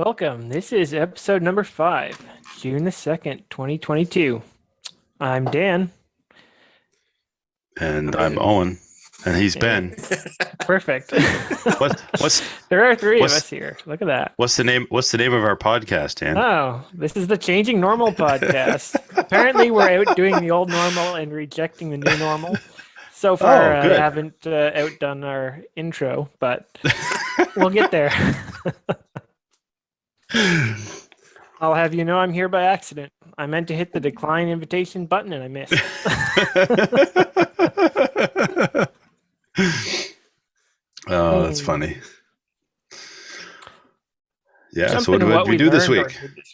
Welcome. This is episode number 5, June the 2nd, 2022. I'm Dan. And I'm Owen. And he's Ben. Perfect. What's There are three of us here. Look at that. What's the name of our podcast, Dan? Oh, this is the Changing Normal podcast. Apparently we're out doing the old normal and rejecting the new normal. So far, I haven't outdone our intro, but we'll get there. I'll have you know I'm here by accident. I meant to hit the decline invitation button and I missed. Oh, that's funny. Yeah, Jumping so what did we do this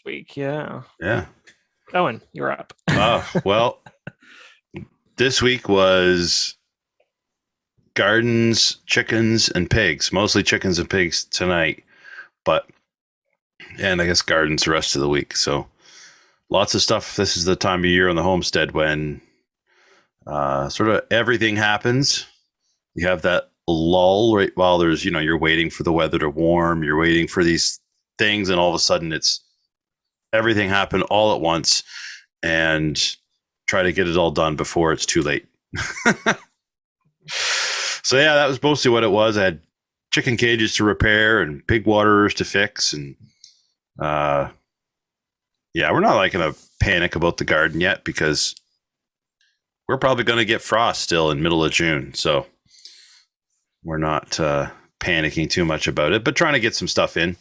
week? Yeah. Owen, you're up. Well, this week was gardens, chickens, and pigs. Mostly chickens and pigs tonight, and I guess gardens the rest of the week. So lots of stuff. This is the time of year on the homestead when sort of everything happens. You have that lull right while there's, you're waiting for the weather to warm. You're waiting for these things, and all of a sudden it's everything happened all at once, and try to get it all done before it's too late. So yeah, that was mostly what it was. I had chicken cages to repair and pig waterers to fix, and we're not in a panic about the garden yet because we're probably going to get frost still in middle of June. So we're not panicking too much about it, but trying to get some stuff in.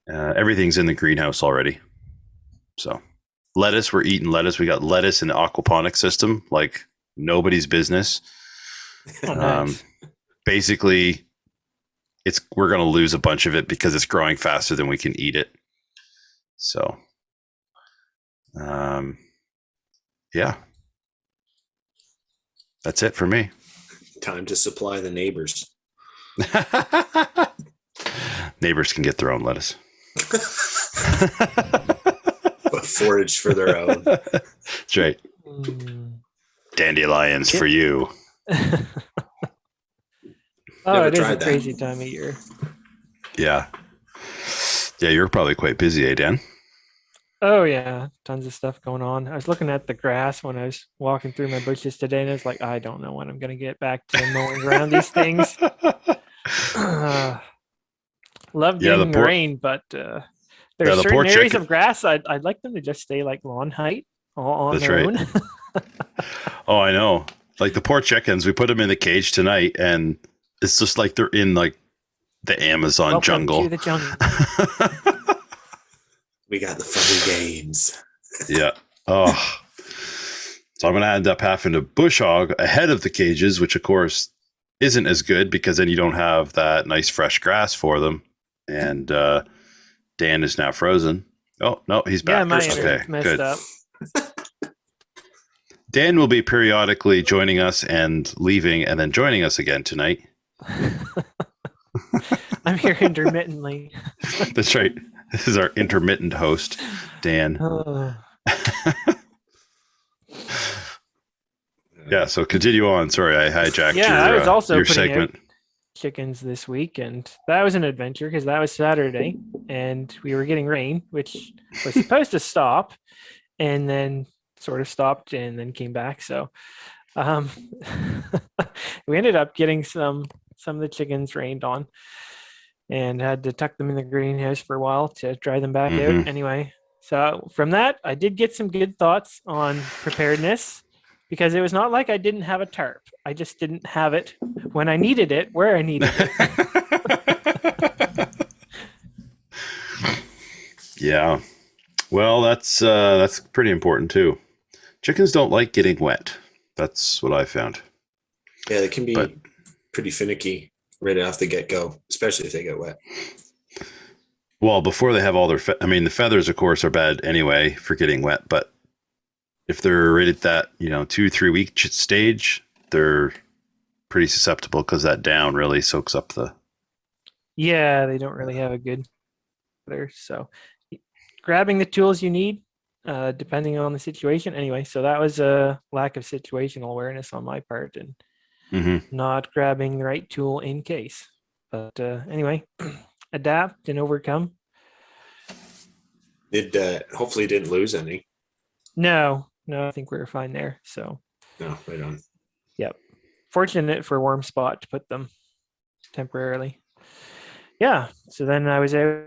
Everything's in the greenhouse already. So lettuce, we're eating lettuce. We got lettuce in the aquaponics system, like nobody's business. Oh, nice. Basically, we're going to lose a bunch of it because it's growing faster than we can eat it. So, that's it for me. Time to supply the neighbors. Neighbors can get their own lettuce. But forage for their own. That's right. Dandelions for you. It is a crazy time of year. Yeah, you're probably quite busy, Dan? Oh, yeah. Tons of stuff going on. I was looking at the grass when I was walking through my bushes today, and I was like, I don't know when I'm going to get back to mowing around these things. Love getting the rain, but there's certain areas of grass I'd like them to just stay like lawn height on their own. Oh, I know. Like the poor chickens, we put them in the cage tonight, and it's just like they're in like the Amazon jungle. To the jungle. We got the funny games. Yeah. Oh. So I'm going to end up having to bush hog ahead of the cages, which of course isn't as good because then you don't have that nice fresh grass for them. And Dan is now frozen. Oh, no, he's back. Yeah, my internet's messed up. Dan will be periodically joining us and leaving and then joining us again tonight. I'm here intermittently. That's right. This is our intermittent host, Dan. Yeah, so continue on. Sorry, I hijacked I was also your putting segment. Out chickens this week, and that was an adventure because that was Saturday, and we were getting rain, which was supposed to stop, and then sort of stopped and then came back. So we ended up getting some of the chickens rained on and had to tuck them in the greenhouse for a while to dry them back out. Anyway, so from that, I did get some good thoughts on preparedness because it was not like I didn't have a tarp. I just didn't have it when I needed it, where I needed it. Yeah. Well, that's pretty important too. Chickens don't like getting wet. That's what I found. Yeah, they can be pretty finicky right off the get-go, especially if they get wet. Well, before they have all their the feathers, of course, are bad anyway for getting wet. But if they're right at that, 2-3 week stage, they're pretty susceptible because that down really soaks up the. Yeah, they don't really have a good feather. So grabbing the tools you need, depending on the situation. Anyway, so that was a lack of situational awareness on my part and not grabbing the right tool in case. But anyway, adapt and overcome. It hopefully didn't lose any. No, I think we were fine there. So, No, right on. yep. Fortunate for warm spot to put them temporarily. Yeah. So then I was out,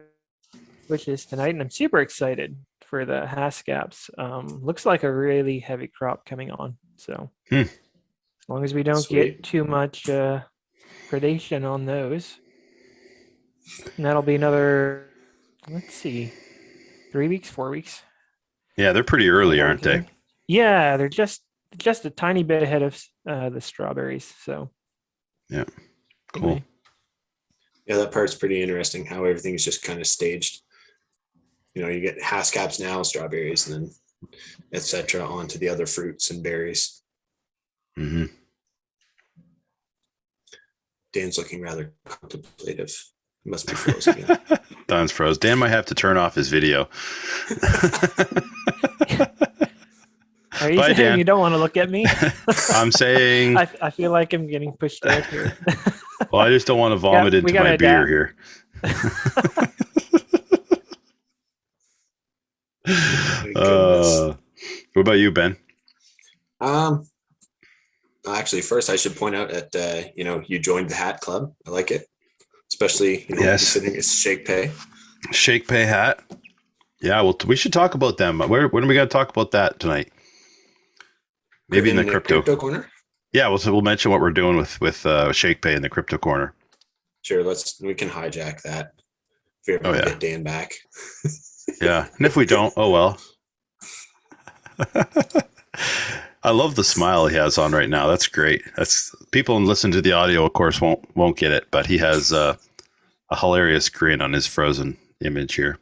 which is tonight, and I'm super excited for the Haskaps. Looks like a really heavy crop coming on. So as long as we don't get too much predation on those, and that'll be another, let's see, 3 weeks, 4 weeks. Yeah, they're pretty early, aren't they? Yeah, they're just a tiny bit ahead of the strawberries. So yeah, cool. Anyway. Yeah, that part's pretty interesting. How everything's just kind of staged. You get Haskaps now, strawberries, and then etc. onto the other fruits and berries. Mm-hmm. Dan's looking rather contemplative. He must be frozen again. Don's froze. Dan might have to turn off his video. Are you Bye, saying Dan. you don't want to look at me? I'm saying I feel like I'm getting pushed out here. well, I just don't want to vomit into my beer here. What about you, Ben? Actually, first I should point out that you joined the Hat Club. I like it, especially considering it's Shake Pay. Shake Pay hat. Yeah, well, we should talk about them. When are we going to talk about that tonight? Maybe in the crypto corner. Yeah, we'll mention what we're doing with Shake Pay in the crypto corner. Sure, we can hijack that. If you're able to get Dan back. Yeah, and if we don't, oh well. I love the smile he has on right now. That's great. That's people listen to the audio, of course, won't get it, but he has a hilarious grin on his frozen image here.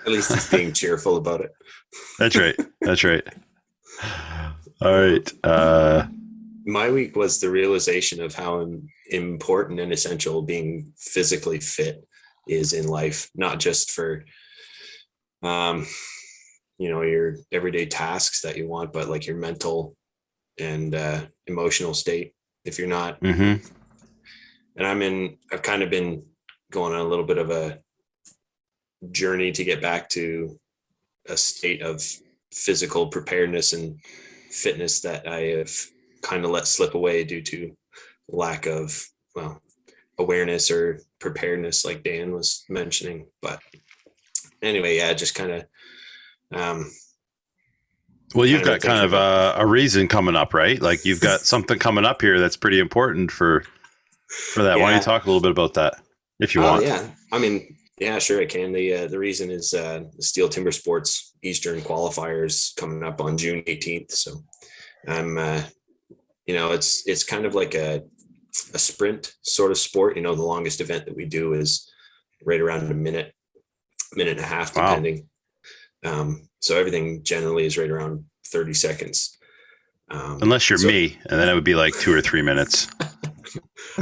At least he's being cheerful about it. That's right. That's right. All right. My week was the realization of how important and essential being physically fit is in life, not just for your everyday tasks that you want, but like your mental and emotional state. If you're not, and I've kind of been going on a little bit of a journey to get back to a state of physical preparedness and fitness that I have kind of let slip away due to lack of awareness or preparedness, like Dan was mentioning. But anyway, just kind of well, you've got kind of a reason coming up, right? Like you've got something coming up here that's pretty important for that. Why don't you talk a little bit about that if you want? Yeah, I mean, yeah, sure I can. The reason is the Steel Timber Sports Eastern qualifiers coming up on June 18th. So I'm it's kind of like a sprint sort of sport. The longest event that we do is right around a minute and a half, depending. Wow. So everything generally is right around 30 seconds. Unless you're me, and then it would be like 2 or 3 minutes.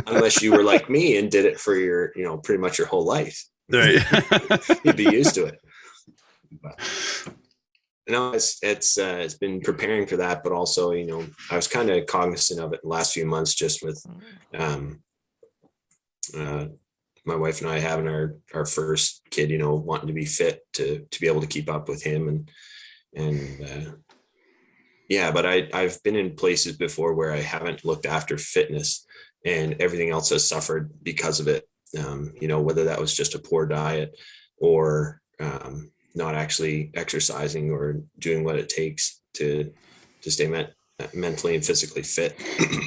Unless you were like me and did it for your, pretty much your whole life. Right. You'd be used to it. But, it's been preparing for that, but also, I was kind of cognizant of it the last few months, just with my wife and I having our first kid, wanting to be fit to be able to keep up with him but I've been in places before where I haven't looked after fitness and everything else has suffered because of it. Whether that was just a poor diet or not actually exercising or doing what it takes to stay mentally and physically fit.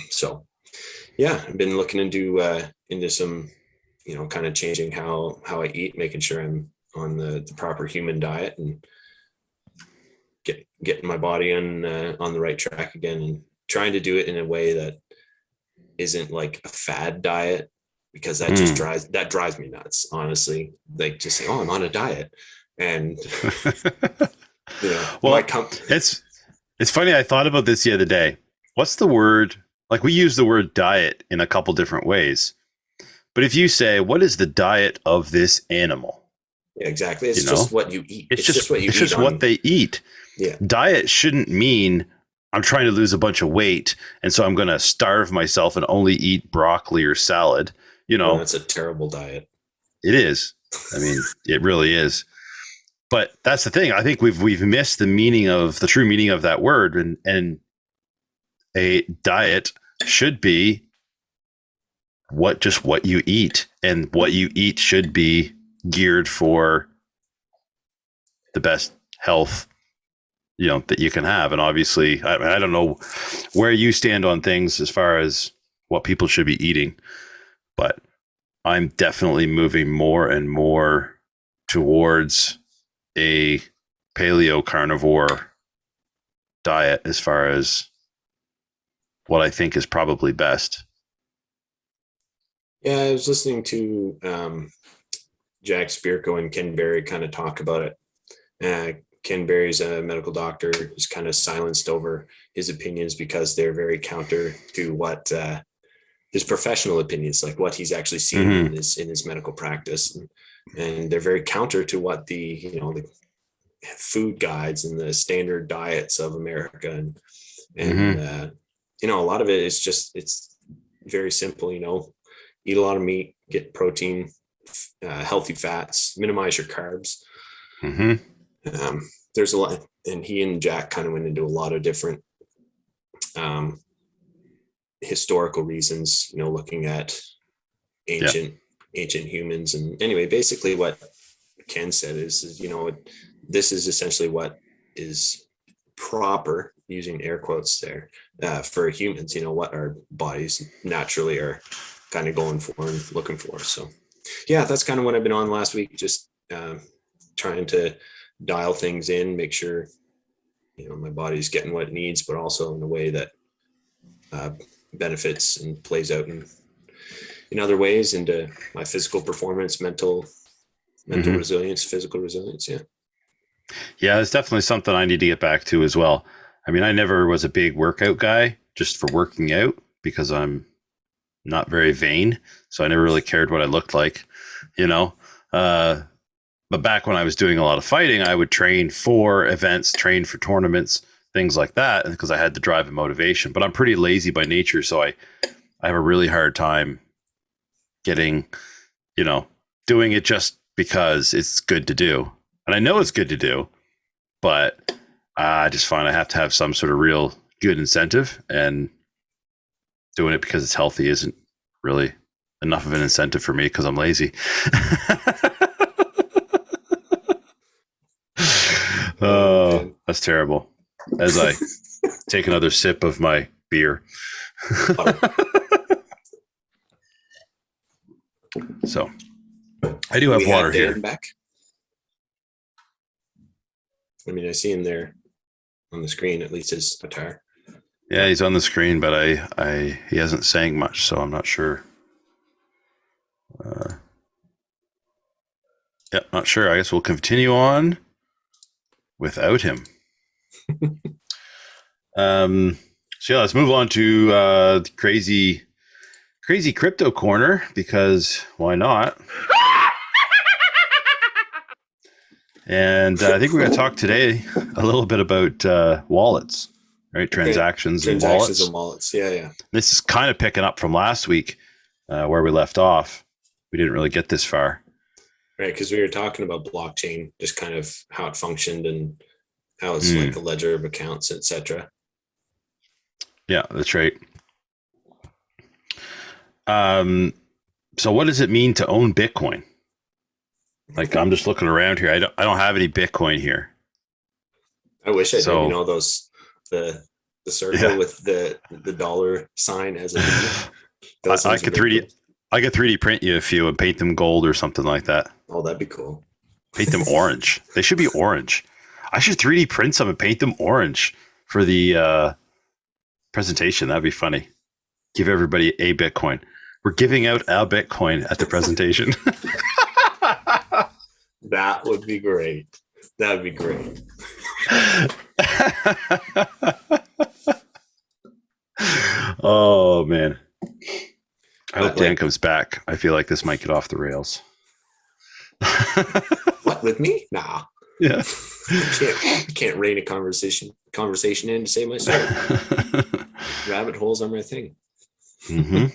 So yeah, I've been looking into some, kind of changing how I eat, making sure I'm on the proper human diet and getting my body on the right track again, and trying to do it in a way that isn't like a fad diet, because that just drives me nuts, honestly. Like just say, I'm on a diet. And it's funny. I thought about this the other day. What's the word? Like we use the word diet in a couple different ways, but if you say, what is the diet of this animal? Yeah, exactly. It's just what you eat. It's just what you eat. It's just what they eat. Yeah. Diet shouldn't mean I'm trying to lose a bunch of weight, and so I'm going to starve myself and only eat broccoli or salad. That's a terrible diet. It is. I mean, it really is. But that's the thing. I think we've missed the true meaning of that word, and a diet should be what you eat, and what you eat should be geared for the best health, that you can have. And obviously, I don't know where you stand on things as far as what people should be eating, but I'm definitely moving more and more towards a paleo carnivore diet as far as what I think is probably best. Yeah, I was listening to Jack Spirko and Ken Berry kind of talk about it. Ken Berry's a medical doctor, who's kind of silenced over his opinions because they're very counter to what his professional opinions, like what he's actually seen in his medical practice, and they're very counter to what the food guides and the standard diets of America, and a lot of it is just, it's very simple. Eat a lot of meat, get protein, healthy fats, minimize your carbs. There's a lot, and he and Jack kind of went into a lot of different historical reasons, looking at ancient humans. And anyway, basically what Ken said is this is essentially what is proper, using air quotes there, for humans, what our bodies naturally are kind of going for and looking for. So yeah, that's kind of what I've been on last week, just trying to dial things in, make sure my body's getting what it needs, but also in a way that benefits and plays out in other ways into my physical performance, mental resilience, physical resilience. Yeah, it's definitely something I need to get back to as well. I mean, I never was a big workout guy just for working out, because I'm not very vain. So I never really cared what I looked like, but back when I was doing a lot of fighting, I would train for events, train for tournaments, things like that, because I had the drive and motivation. But I'm pretty lazy by nature, so I have a really hard time getting, doing it just because it's good to do. And I know it's good to do, but I just find I have to have some sort of real good incentive, and doing it because it's healthy isn't really enough of an incentive for me because I'm lazy. Oh, that's terrible. As I take another sip of my beer. So I do have water here. Back. I mean, I see him there on the screen, at least his guitar. Yeah, he's on the screen, but he hasn't sang much, so I'm not sure. Not sure. I guess we'll continue on without him. So let's move on to the crazy crypto corner, because why not? And I think we're going to talk today a little bit about wallets, right? Transactions and wallets. Yeah. This is kind of picking up from last week, where we left off. We didn't really get this far. Right, because we were talking about blockchain, just kind of how it functioned and how it's like a ledger of accounts, etc. Yeah, that's right. So what does it mean to own Bitcoin? Like, I'm just looking around here. I don't have any Bitcoin here. I wish I did. Those the circle with the dollar sign as a I could 3D print you a few and paint them gold or something like that. Oh, that'd be cool. Paint them orange. They should be orange. I should 3D print some and paint them orange for the presentation. That'd be funny. Give everybody a Bitcoin. We're giving out a Bitcoin at the presentation. That would be great. That would be great. Oh, man. I hope Dan comes back. I feel like this might get off the rails. What, with me? Nah. Yeah. I can't rein a conversation in to save myself. Rabbit holes are my thing. Mm-hmm.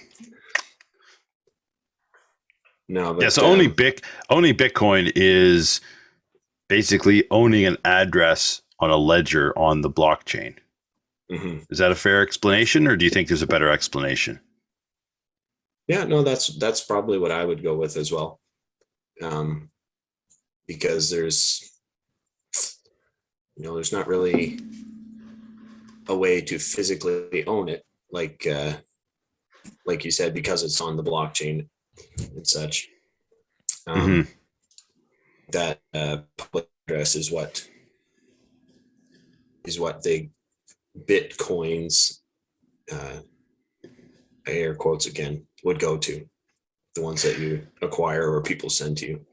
No, but yeah. So only Bitcoin is basically owning an address on a ledger on the blockchain. Mm-hmm. Is that a fair explanation, or do you think there's a better explanation? Yeah, no, that's probably what I would go with as well. Because there's not really a way to physically own it, like you said, because it's on the blockchain and such. That public address is what the Bitcoins, air quotes again, would go to, the ones that you acquire or people send to you.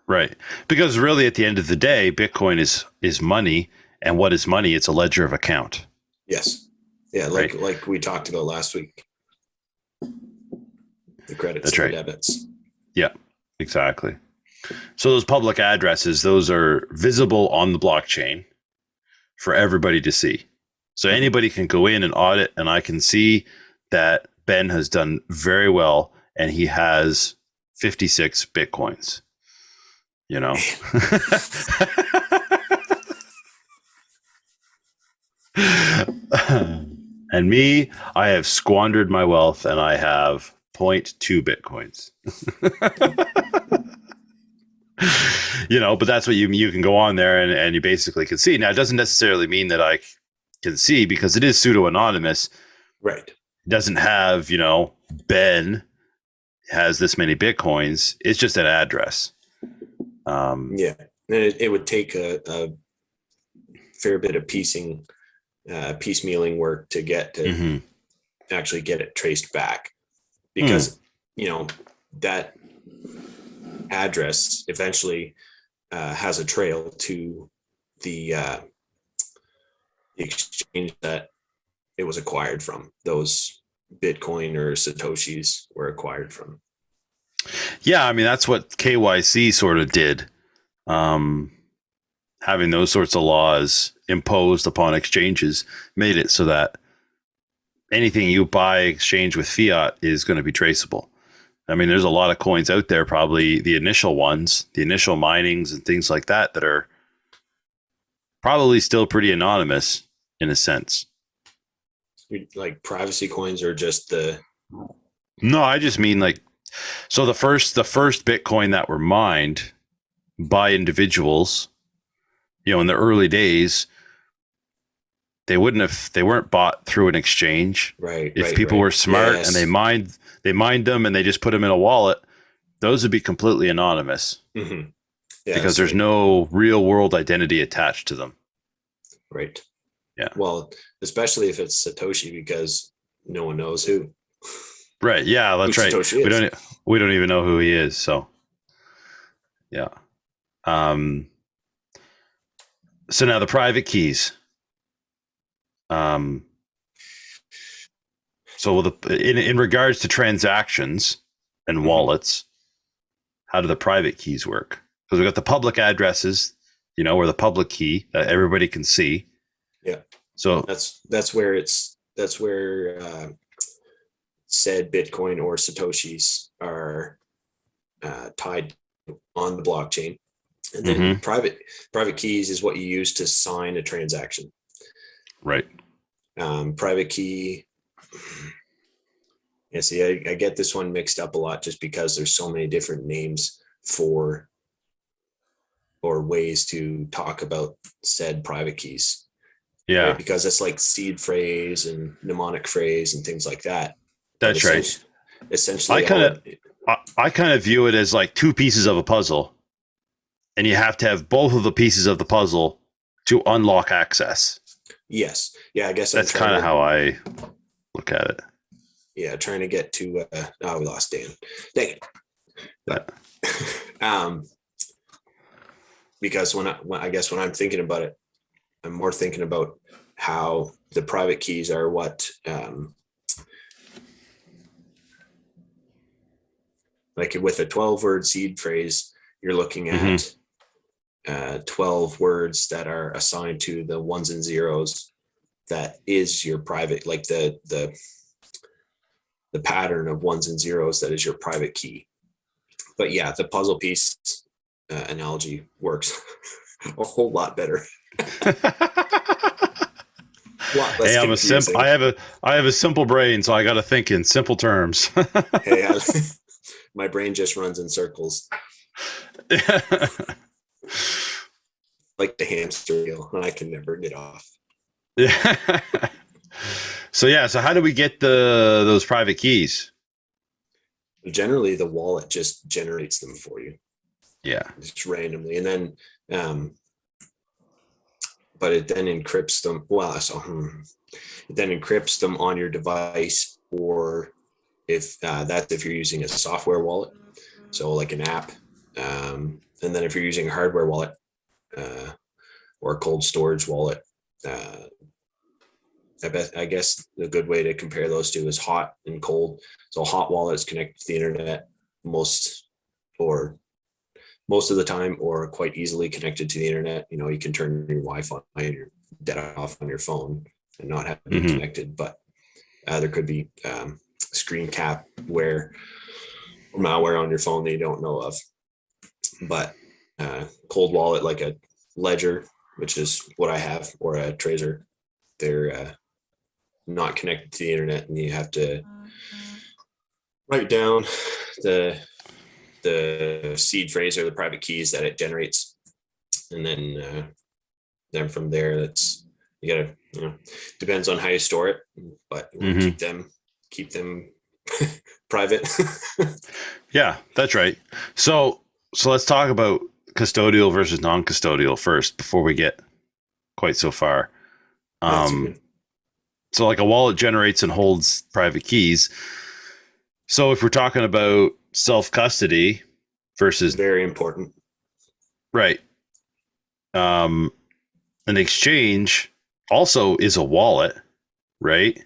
Right. Because really at the end of the day, Bitcoin is money. And what is money? It's a ledger of account. Yes. Yeah. Like we talked about last week. The credits and the debits. Yeah, exactly. So those public addresses, those are visible on the blockchain for everybody to see. So anybody can go in and audit, and I can see that Ben has done very well and he has 56 Bitcoins. And me, I have squandered my wealth and I have 0.2 Bitcoins. But that's what you can go on there and you basically can see. Now, it doesn't necessarily mean that I can see, because it is pseudo-anonymous. Right. It doesn't have, Ben has this many Bitcoins. It's just an address. Yeah. And it would take a fair bit of piecemealing work to get to actually get it traced back, because that address eventually has a trail to the exchange that it was acquired from. Those Bitcoin or Satoshis were acquired from. Yeah, I mean, that's what KYC sort of did. Having those sorts of laws imposed upon exchanges made it so that anything you buy, exchange with fiat, is going to be traceable. I mean, there's a lot of coins out there, probably the initial ones, the initial minings and things like that are probably still pretty anonymous in a sense. Like privacy coins, or just the... No, I just mean so the first Bitcoin that were mined by individuals, in the early days, they weren't bought through an exchange. Right. If people were smart, yes, and they mined them and they just put them in a wallet, those would be completely anonymous. Mm-hmm. Yeah, because there's no real world identity attached to them. Right. Yeah. Well, especially if it's Satoshi, because no one knows who. Right. Yeah, that's right. We don't even know who he is. So, yeah. So now the private keys. So in regards to transactions and wallets, how do the private keys work? Because we got the public addresses, or the public key that everybody can see. Yeah. So that's where said Bitcoin or Satoshis are tied on the blockchain. And then private keys is what you use to sign a transaction. Right. Private key. Yeah, see, I get this one mixed up a lot just because there's so many different names for or ways to talk about said private keys. Yeah. Right? Because it's like seed phrase and mnemonic phrase and things like that. That's right. Essentially, I kind of view it as like two pieces of a puzzle, and you have to have both of the pieces of the puzzle to unlock access. Yes. Yeah, I guess that's kind of how I look at it. Yeah, trying to get to we lost Dan. Dang it. But because when I'm thinking about it, I'm more thinking about how the private keys are what like with a 12-word seed phrase, you're looking at 12 words that are assigned to the ones and zeros. That is your private, like the pattern of ones and zeros that is your private key. But yeah, the puzzle piece analogy works. A whole lot better. A lot less Hey, confusing. I have a simple brain, so I got to think in simple terms. Hey, my brain just runs in circles like the hamster wheel, and I can never get off. Yeah. So how do we get those private keys? Generally, the wallet just generates them for you. Yeah. Just randomly, and then but it then encrypts them. Well, so it then encrypts them on your device, or if if you're using a software wallet, so like an app, and then if you're using a hardware wallet or a cold storage wallet, I guess a good way to compare those two is hot and cold. So a hot wallet is connected to the internet most of the time, or quite easily connected to the internet. You know, you can turn your Wi-Fi and your data off on your phone and not have it connected. But there could be screen capware or malware on your phone that you don't know of. But cold wallet, like a Ledger, which is what I have, or a Tracer, they're not connected to the internet, and you have to write down the seed phrase or the private keys that it generates, and then from there, that's you gotta depends on how you store it, but keep them private. Yeah, that's right. So let's talk about custodial versus non-custodial first before we get quite so far. So like a wallet generates and holds private keys. So if we're talking about self-custody versus very important, right? An exchange also is a wallet, right?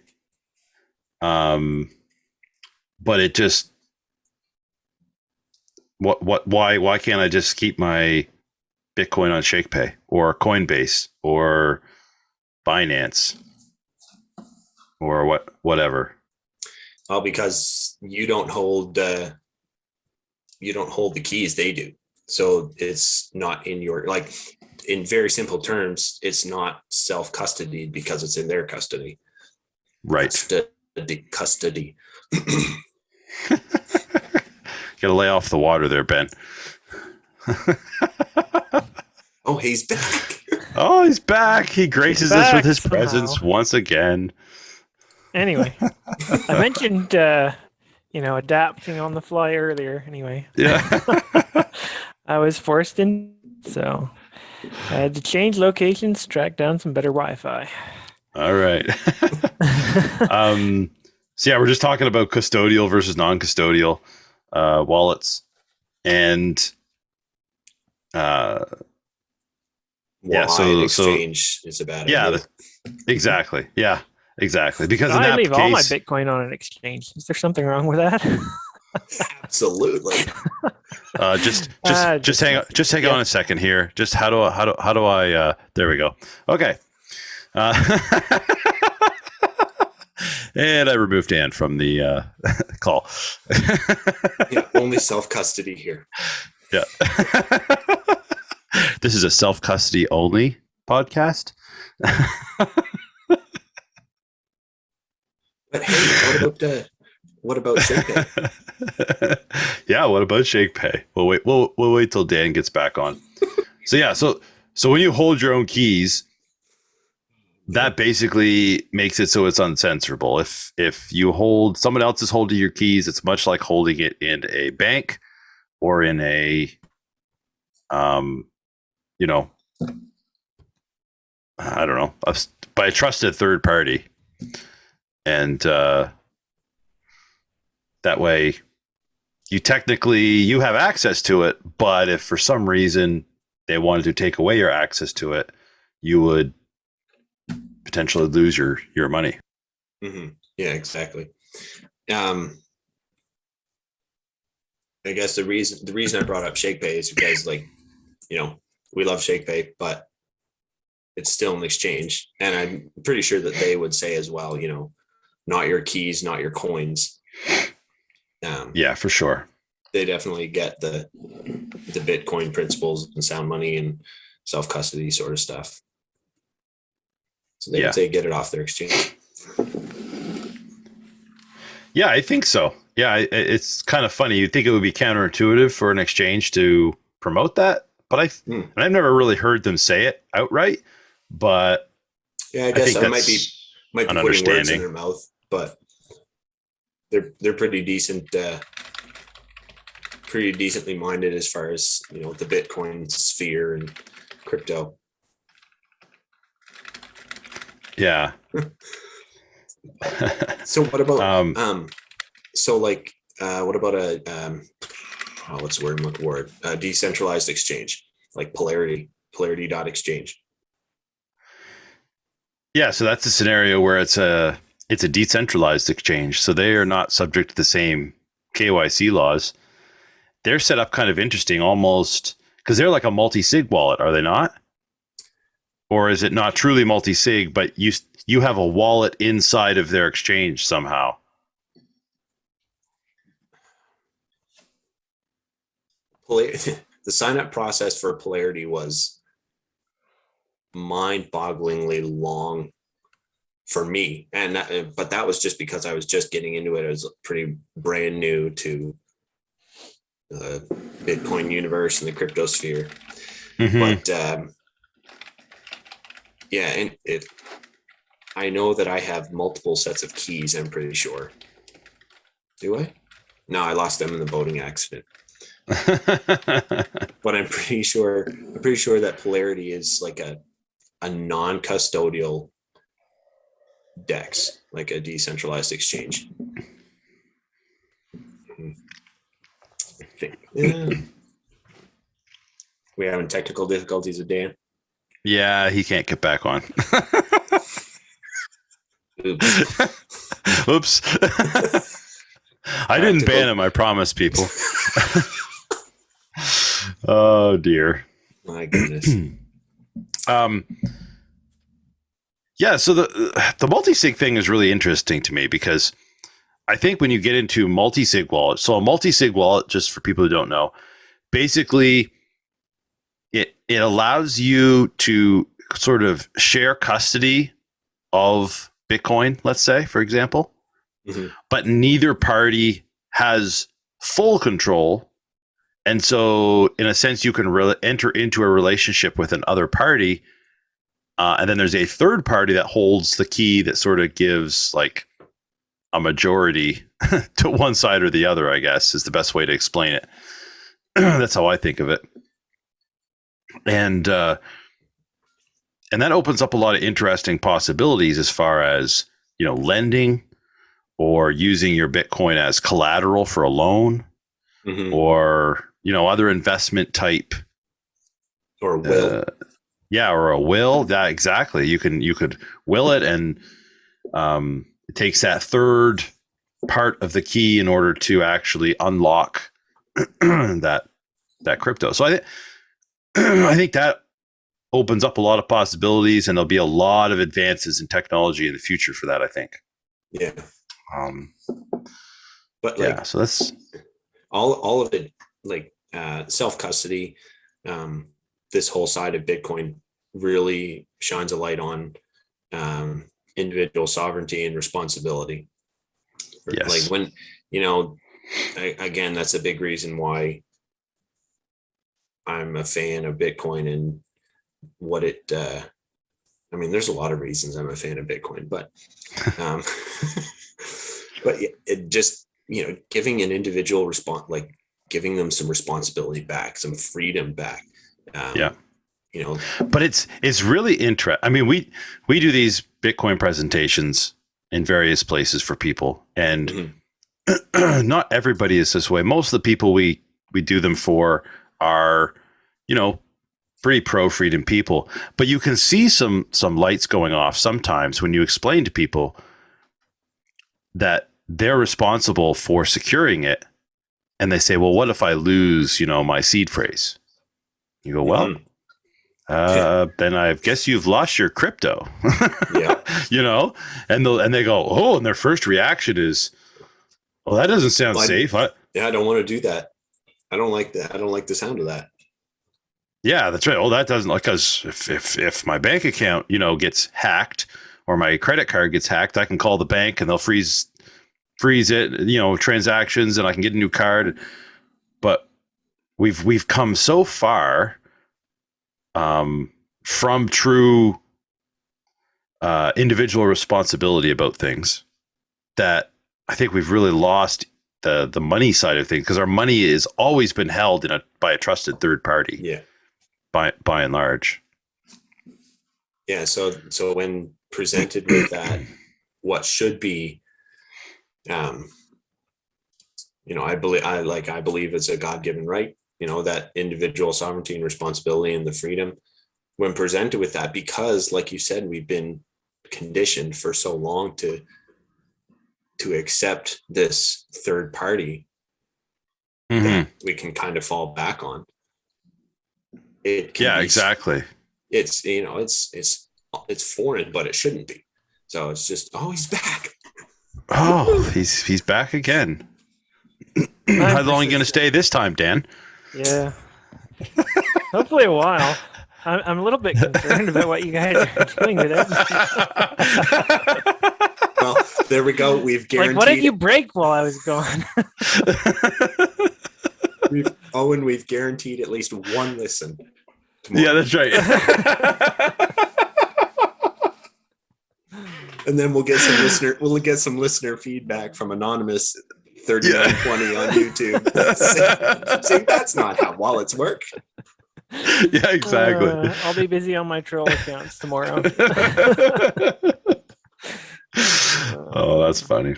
But it just why can't I just keep my Bitcoin on ShakePay or Coinbase or Binance or whatever? Well, because you don't hold the keys, they do. So it's not in your, like, in very simple terms, it's not self-custody because it's in their custody. Right. Custody. Gotta lay off the water there, Ben. Oh, he's back. Oh, he's back. He graces us with his presence once again. Anyway, I mentioned, adapting on the fly earlier. Anyway, yeah, I was forced in, so I had to change locations, track down some better Wi-Fi. All right. So yeah, we're just talking about custodial versus non-custodial wallets, and So exchange is a bad idea. Exactly. Yeah, exactly. Because in I that leave case, all my Bitcoin on an exchange. Is there something wrong with that? Absolutely. Just hang on a second here. Just how do I there we go. Okay. And I removed Dan from the call. Yeah, only self-custody here. Yeah. This is a self-custody only podcast. But hey, what about ShakePay? Yeah, what about ShakePay? We'll wait till Dan gets back on. So when you hold your own keys, that basically makes it so it's uncensorable. If you hold someone else is holding your keys, it's much like holding it in a bank or in a I don't know, by a trusted third party. And that way you have access to it, but if for some reason they wanted to take away your access to it, you would potentially lose your money. Mm-hmm. Yeah, exactly. I guess the reason I brought up ShakePay is because, we love ShakePay, but it's still an exchange, and I'm pretty sure that they would say as well, not your keys, not your coins. Yeah, for sure. They definitely get the Bitcoin principles and sound money and self-custody sort of stuff. So they Yeah. would say get it off their exchange. Yeah, I think so. Yeah, it's kind of funny. You'd think it would be counterintuitive for an exchange to promote that, but I've never really heard them say it outright. But yeah, I guess I might be an putting words in their mouth, but they're pretty decent, pretty decently minded as far as, you know, the Bitcoin sphere and crypto. Yeah. So what about what about a what's the word I'm looking for? A decentralized exchange like Polarity.exchange. Yeah, so that's a scenario where it's a decentralized exchange, so they are not subject to the same KYC laws. They're set up kind of interesting, almost because they're like a multi-sig wallet, are they not? Or is it not truly multi-sig, but you have a wallet inside of their exchange somehow? The sign-up process for Polarity was mind-bogglingly long for me, but that was just because I was just getting into it. I was pretty brand new to the Bitcoin universe and the crypto sphere. But yeah, and I know that I have multiple sets of keys. I'm pretty sure. Do I? No, I lost them in the boating accident. But I'm pretty sure that Polarity is like a non-custodial DEX, like a decentralized exchange. I think. Yeah. We having technical difficulties with Dan? Yeah, he can't get back on. Oops. Oops. I didn't ban him, I promise, people. Oh dear. My goodness. Yeah, so the multi-sig thing is really interesting to me because I think when you get into multi-sig wallets, so a multi-sig wallet, just for people who don't know, basically it allows you to sort of share custody of Bitcoin, let's say, for example, but neither party has full control. And so in a sense, you can enter into a relationship with another party. And then there's a third party that holds the key that sort of gives like a majority to one side or the other, I guess, is the best way to explain it. That's how I think of it. And that opens up a lot of interesting possibilities as far as, you know, lending or using your Bitcoin as collateral for a loan or, you know, other investment type. Or a will. Yeah, or a will. Yeah, exactly. You could will it, and it takes that third part of the key in order to actually unlock that crypto. So I think that opens up a lot of possibilities, and there'll be a lot of advances in technology in the future for that, I think. Yeah. But yeah, so that's all of it, like self-custody. This whole side of Bitcoin really shines a light on individual sovereignty and responsibility. Yes. Like when, you know, again, that's a big reason why I'm a fan of Bitcoin and what it, I mean, there's a lot of reasons I'm a fan of Bitcoin, but, but it just, you know, giving an individual like giving them some responsibility back, some freedom back. Yeah. You know, but it's really interesting. I mean, we do these Bitcoin presentations in various places for people, and not everybody is this way. Most of the people we do them for are, you know, pretty pro freedom people, but you can see some lights going off sometimes when you explain to people that they're responsible for securing it, and they say, well, what if I lose, you know, my seed phrase? You go, well, then I guess you've lost your crypto. Yeah. You know, and they go, oh, and their first reaction is, well, that doesn't sound safe. I don't want to do that. I don't like that. I don't like the sound of that. Yeah, that's right. Oh, that doesn't, because if my bank account, gets hacked or my credit card gets hacked, I can call the bank and they'll freeze it, transactions, and I can get a new card. But we've come so far from true individual responsibility about things that I think we've really lost the money side of things, because our money has always been held by a trusted third party. Yeah. By and large. Yeah. So when presented with that, what should be, I believe it's a God-given right, that individual sovereignty and responsibility and the freedom, when presented with that, because like you said, we've been conditioned for so long to accept this third party that we can kind of fall back on. Exactly. It's it's foreign, but it shouldn't be. So it's just, he's back. Oh, he's back again. How long are you going to stay this time, Dan? Yeah, hopefully a while. I'm a little bit concerned about what you guys are doing with it. Well, there we go. We've guaranteed. Like, what did you break while I was gone? We've guaranteed at least one listen tomorrow. Yeah, that's right. And then we'll get some listener feedback from anonymous 3920 on YouTube. saying that's not how wallets work. Yeah, exactly. I'll be busy on my troll accounts tomorrow. Oh, that's funny.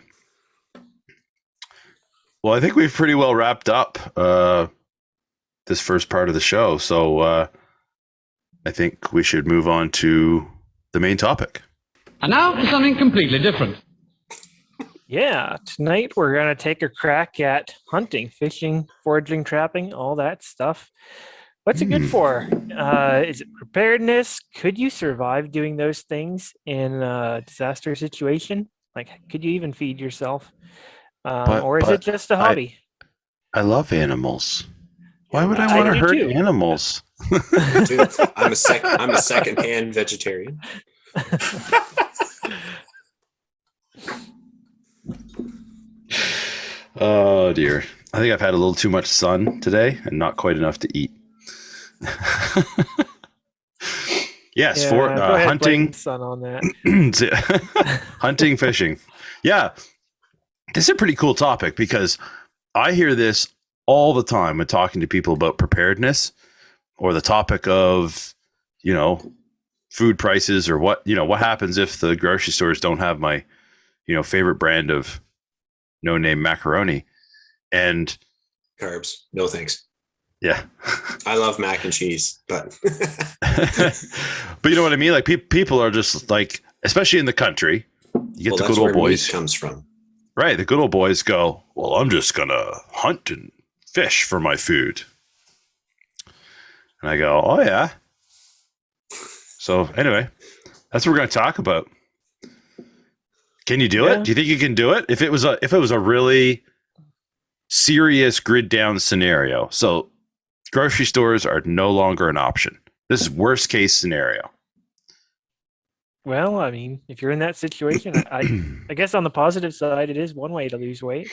Well, I think we've pretty well wrapped up this first part of the show. So I think we should move on to the main topic. And now for something completely different. Yeah, tonight we're going to take a crack at hunting, fishing, foraging, trapping, all that stuff. What's it good for? Is it preparedness? Could you survive doing those things in a disaster situation? Like, could you even feed yourself? Or is it just a hobby? I love animals. Why would I want to hurt animals? Dude, I'm a second-hand vegetarian. Oh dear. I think I've had a little too much sun today and not quite enough to eat. Yes, yeah, for hunting, sun on that. hunting, fishing. Yeah, this is a pretty cool topic, because I hear this all the time when talking to people about preparedness, or the topic of, food prices, or what happens if the grocery stores don't have my, favorite brand of no-name macaroni, and carbs. No thanks. Yeah. I love mac and cheese, but but you know what I mean? Like, people are just like, especially in the country, you get the good old boys. Meat comes from. Right. The good old boys go, well, I'm just going to hunt and fish for my food. And I go, oh yeah. So anyway, that's what we're going to talk about. Can you do it? Do you think you can do it? If it was a really serious grid down scenario. So grocery stores are no longer an option. This is worst case scenario. Well, I mean, if you're in that situation, I guess on the positive side, it is one way to lose weight.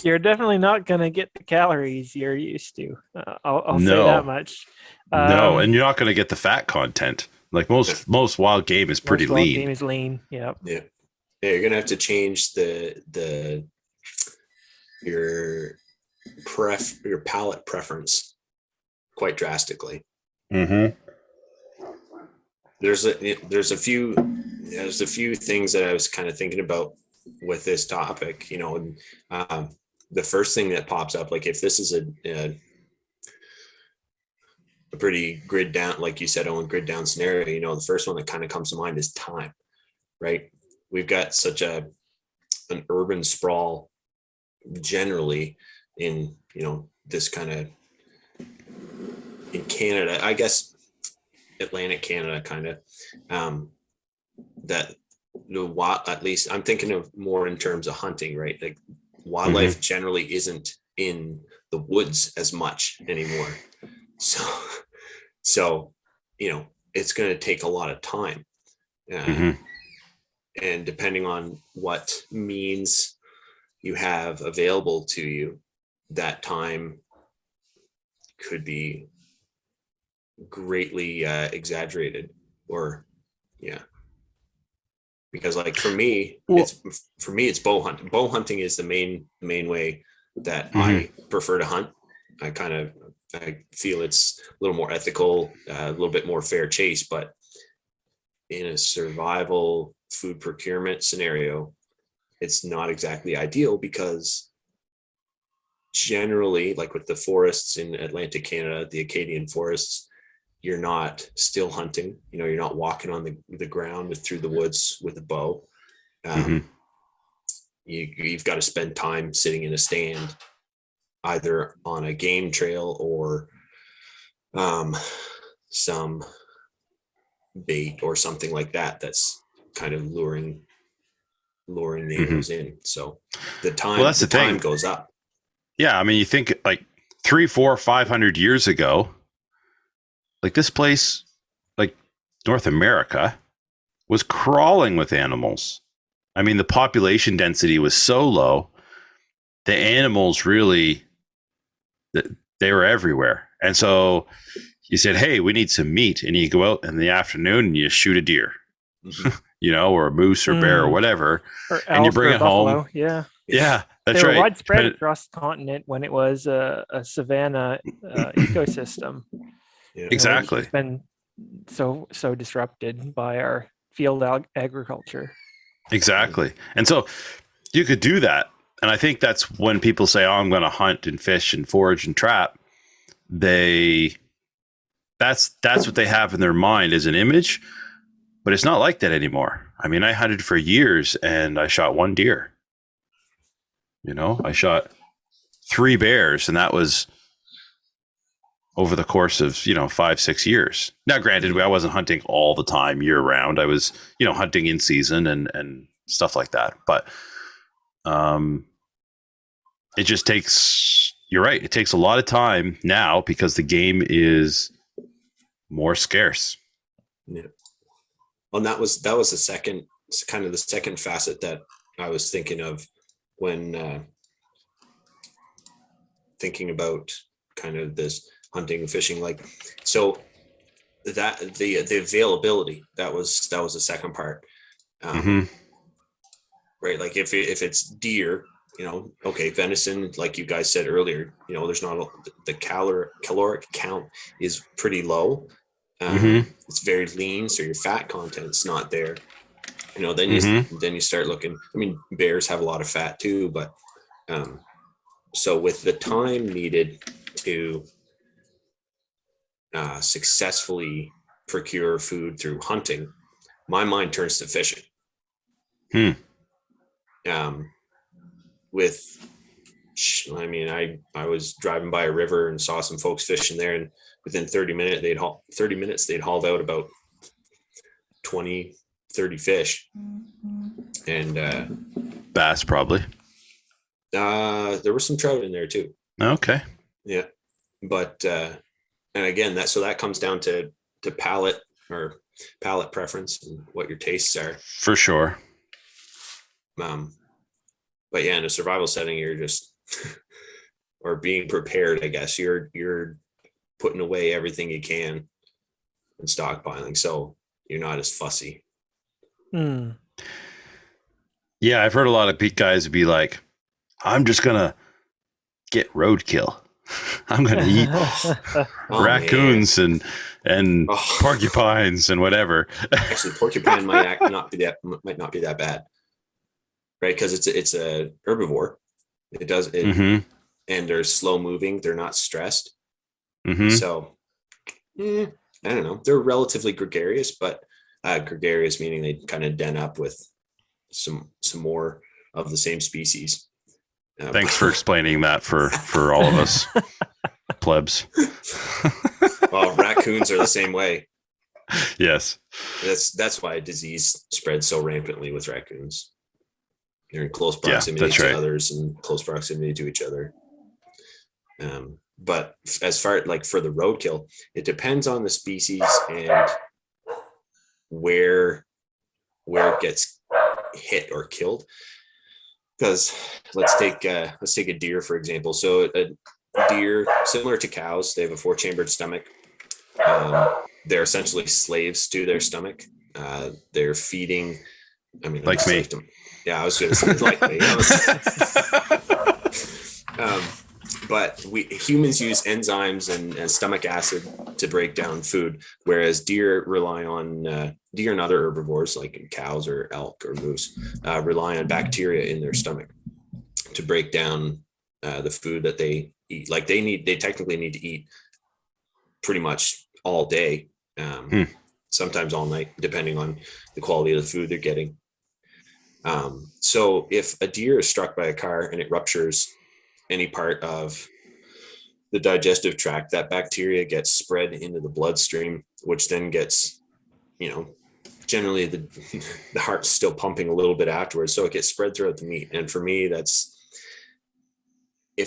You're definitely not going to get the calories you're used to. I'll say that much. No, and you're not going to get the fat content. Like most wild game is pretty lean. Wild game is lean. Yep. Yeah. You're going to have to change your palate preference quite drastically. Mm-hmm. There's a few things that I was kind of thinking about with this topic. The first thing that pops up, like if this is a pretty grid down, like you said, Owen, grid down scenario, the first one that kind of comes to mind is time, right? We've got such an urban sprawl generally in, this kind of in Canada, I guess Atlantic Canada kind of, that at least I'm thinking of more in terms of hunting, right? Like wildlife generally isn't in the woods as much anymore. So, it's going to take a lot of time. And depending on what means you have available to you, that time could be greatly exaggerated, or because like for me, it's bow hunting. Bow hunting is the main way that I prefer to hunt. I feel it's a little more ethical, a little bit more fair chase, but in a survival food procurement scenario, it's not exactly ideal, because generally, like with the forests in Atlantic Canada, the Acadian forests, you're not still hunting. You're not walking on the ground through the woods with a bow. You've got to spend time sitting in a stand, either on a game trail or some bait or something like that that's kind of luring the animals in. So the time goes up. Yeah, I mean, you think like 300, 400, 500 years ago, like this place, like North America, was crawling with animals. I mean, the population density was so low, the animals really, they were everywhere. And so you said, hey, we need some meat. And you go out in the afternoon and you shoot a deer, or a moose or bear or whatever. Or and you bring it buffalo. home. Yeah. Yeah, that's they were right. widespread across the continent when it was a savanna ecosystem. Yeah. Exactly. It's been so disrupted by our field agriculture. Exactly. And so you could do that. And I think that's when people say, oh, I'm going to hunt and fish and forage and trap. That's what they have in their mind as an image, but it's not like that anymore. I mean, I hunted for years and I shot one deer. I shot 3 bears, and that was over the course of 5-6 years. Now, granted, I wasn't hunting all the time year round. I was hunting in season and stuff like that. But it just takes. You're right. It takes a lot of time now because the game is more scarce. Yeah. Well, and that was the second facet that I was thinking of when thinking about kind of this hunting and fishing. Like, so that the availability, that was the second part. Right. Like if it's deer, okay, venison, like you guys said earlier, there's not the caloric count is pretty low. It's very lean, so your fat content's not there. Then you start looking. I mean, bears have a lot of fat too, but so with the time needed to successfully procure food through hunting, my mind turns to fishing. I was driving by a river and saw some folks fishing there, and within 30 minutes they'd hauled out about 20, 30 fish. And bass, probably. There were some trout in there too. Okay. Yeah. But and again, that comes down to palate preference and what your tastes are. For sure. But yeah, in a survival setting, you're just or being prepared, I guess. You're putting away everything you can and stockpiling, so you're not as fussy. Yeah, I've heard a lot of guys be like, I'm just gonna get roadkill. I'm gonna eat raccoons and porcupines and whatever. Actually, porcupine might not be that bad, right? Because it's a herbivore. It does it, and they're slow moving. They're not stressed. So I don't know. They're relatively gregarious, but gregarious meaning they kind of den up with some more of the same species. Thanks for explaining that for all of us plebs. Well, raccoons are the same way. Yes. That's why disease spreads so rampantly with raccoons. They're in close proximity to others and close proximity to each other. But as far like for the roadkill, it depends on the species and where it gets hit or killed. Because let's take a deer for example. So a deer, similar to cows, they have a 4-chambered stomach. They're essentially slaves to their stomach. They're feeding. I mean, like me. Yeah, I was going to say like me. But humans use enzymes and stomach acid to break down food, whereas deer rely on deer and other herbivores like cows or elk or moose rely on bacteria in their stomach to break down the food that they eat. Like they technically need to eat pretty much all day, sometimes all night, depending on the quality of the food they're getting. So if a deer is struck by a car and it ruptures any part of the digestive tract, that bacteria gets spread into the bloodstream, which then gets, generally the heart's still pumping a little bit afterwards. So it gets spread throughout the meat. And for me, if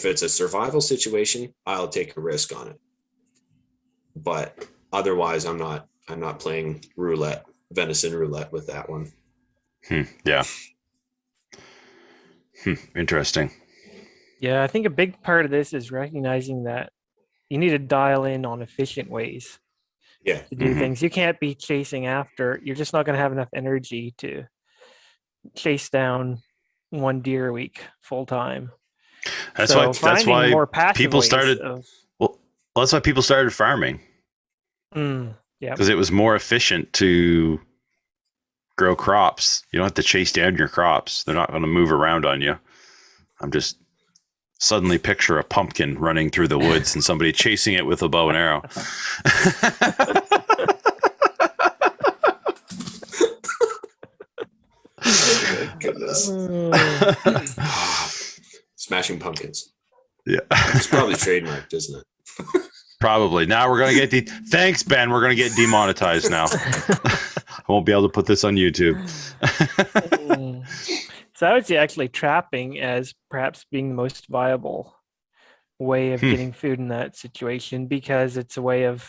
it's a survival situation, I'll take a risk on it. But otherwise I'm not playing venison roulette with that one. Yeah. Interesting. Yeah, I think a big part of this is recognizing that you need to dial in on efficient ways to do things. You can't be chasing after. You're just not going to have enough energy to chase down one deer a week full time. That's why more people started. That's why people started farming. Yeah, because it was more efficient to grow crops. You don't have to chase down your crops. They're not going to move around on you. I'm just suddenly picture a pumpkin running through the woods and somebody chasing it with a bow and arrow. Goodness. Smashing pumpkins. Yeah. It's probably trademarked, isn't it? Probably. Now we're going to get thanks, Ben. We're going to get demonetized now. I won't be able to put this on YouTube. So I would say actually trapping as perhaps being the most viable way of getting food in that situation, because it's a way of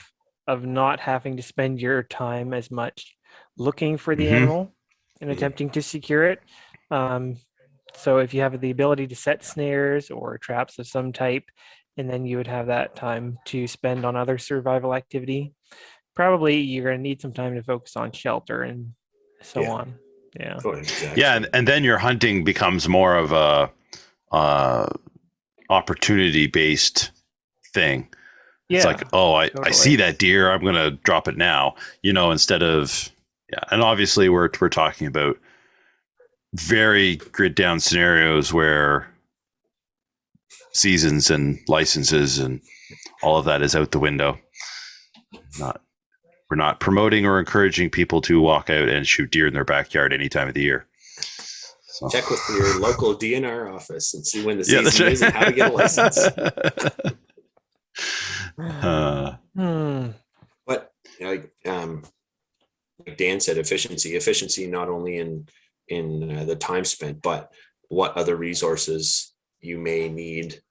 not having to spend your time as much looking for the animal and attempting to secure it. So if you have the ability to set snares or traps of some type, and then you would have that time to spend on other survival activity, probably you're going to need some time to focus on shelter and so on. Yeah. Exactly. Yeah. And then your hunting becomes more of a opportunity based thing. It's like, I see that deer, I'm going to drop it now, instead of, and obviously we're talking about very grid down scenarios where seasons and licenses and all of that is out the window. We're not promoting or encouraging people to walk out and shoot deer in their backyard any time of the year. So. Check with your local DNR office and see when the season is and how to get a license. But like Dan said, efficiency not only in the time spent, but what other resources you may need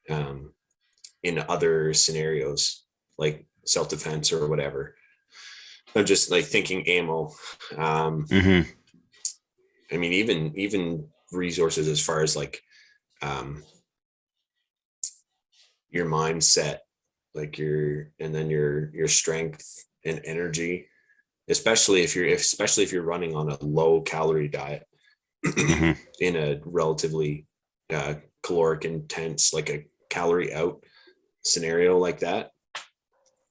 in other scenarios, like self-defense or whatever. I'm just like thinking ammo. I mean, even resources as far as like your mindset, like your strength and energy, especially if you're running on a low calorie diet in a relatively caloric intense, like a calorie out scenario like that,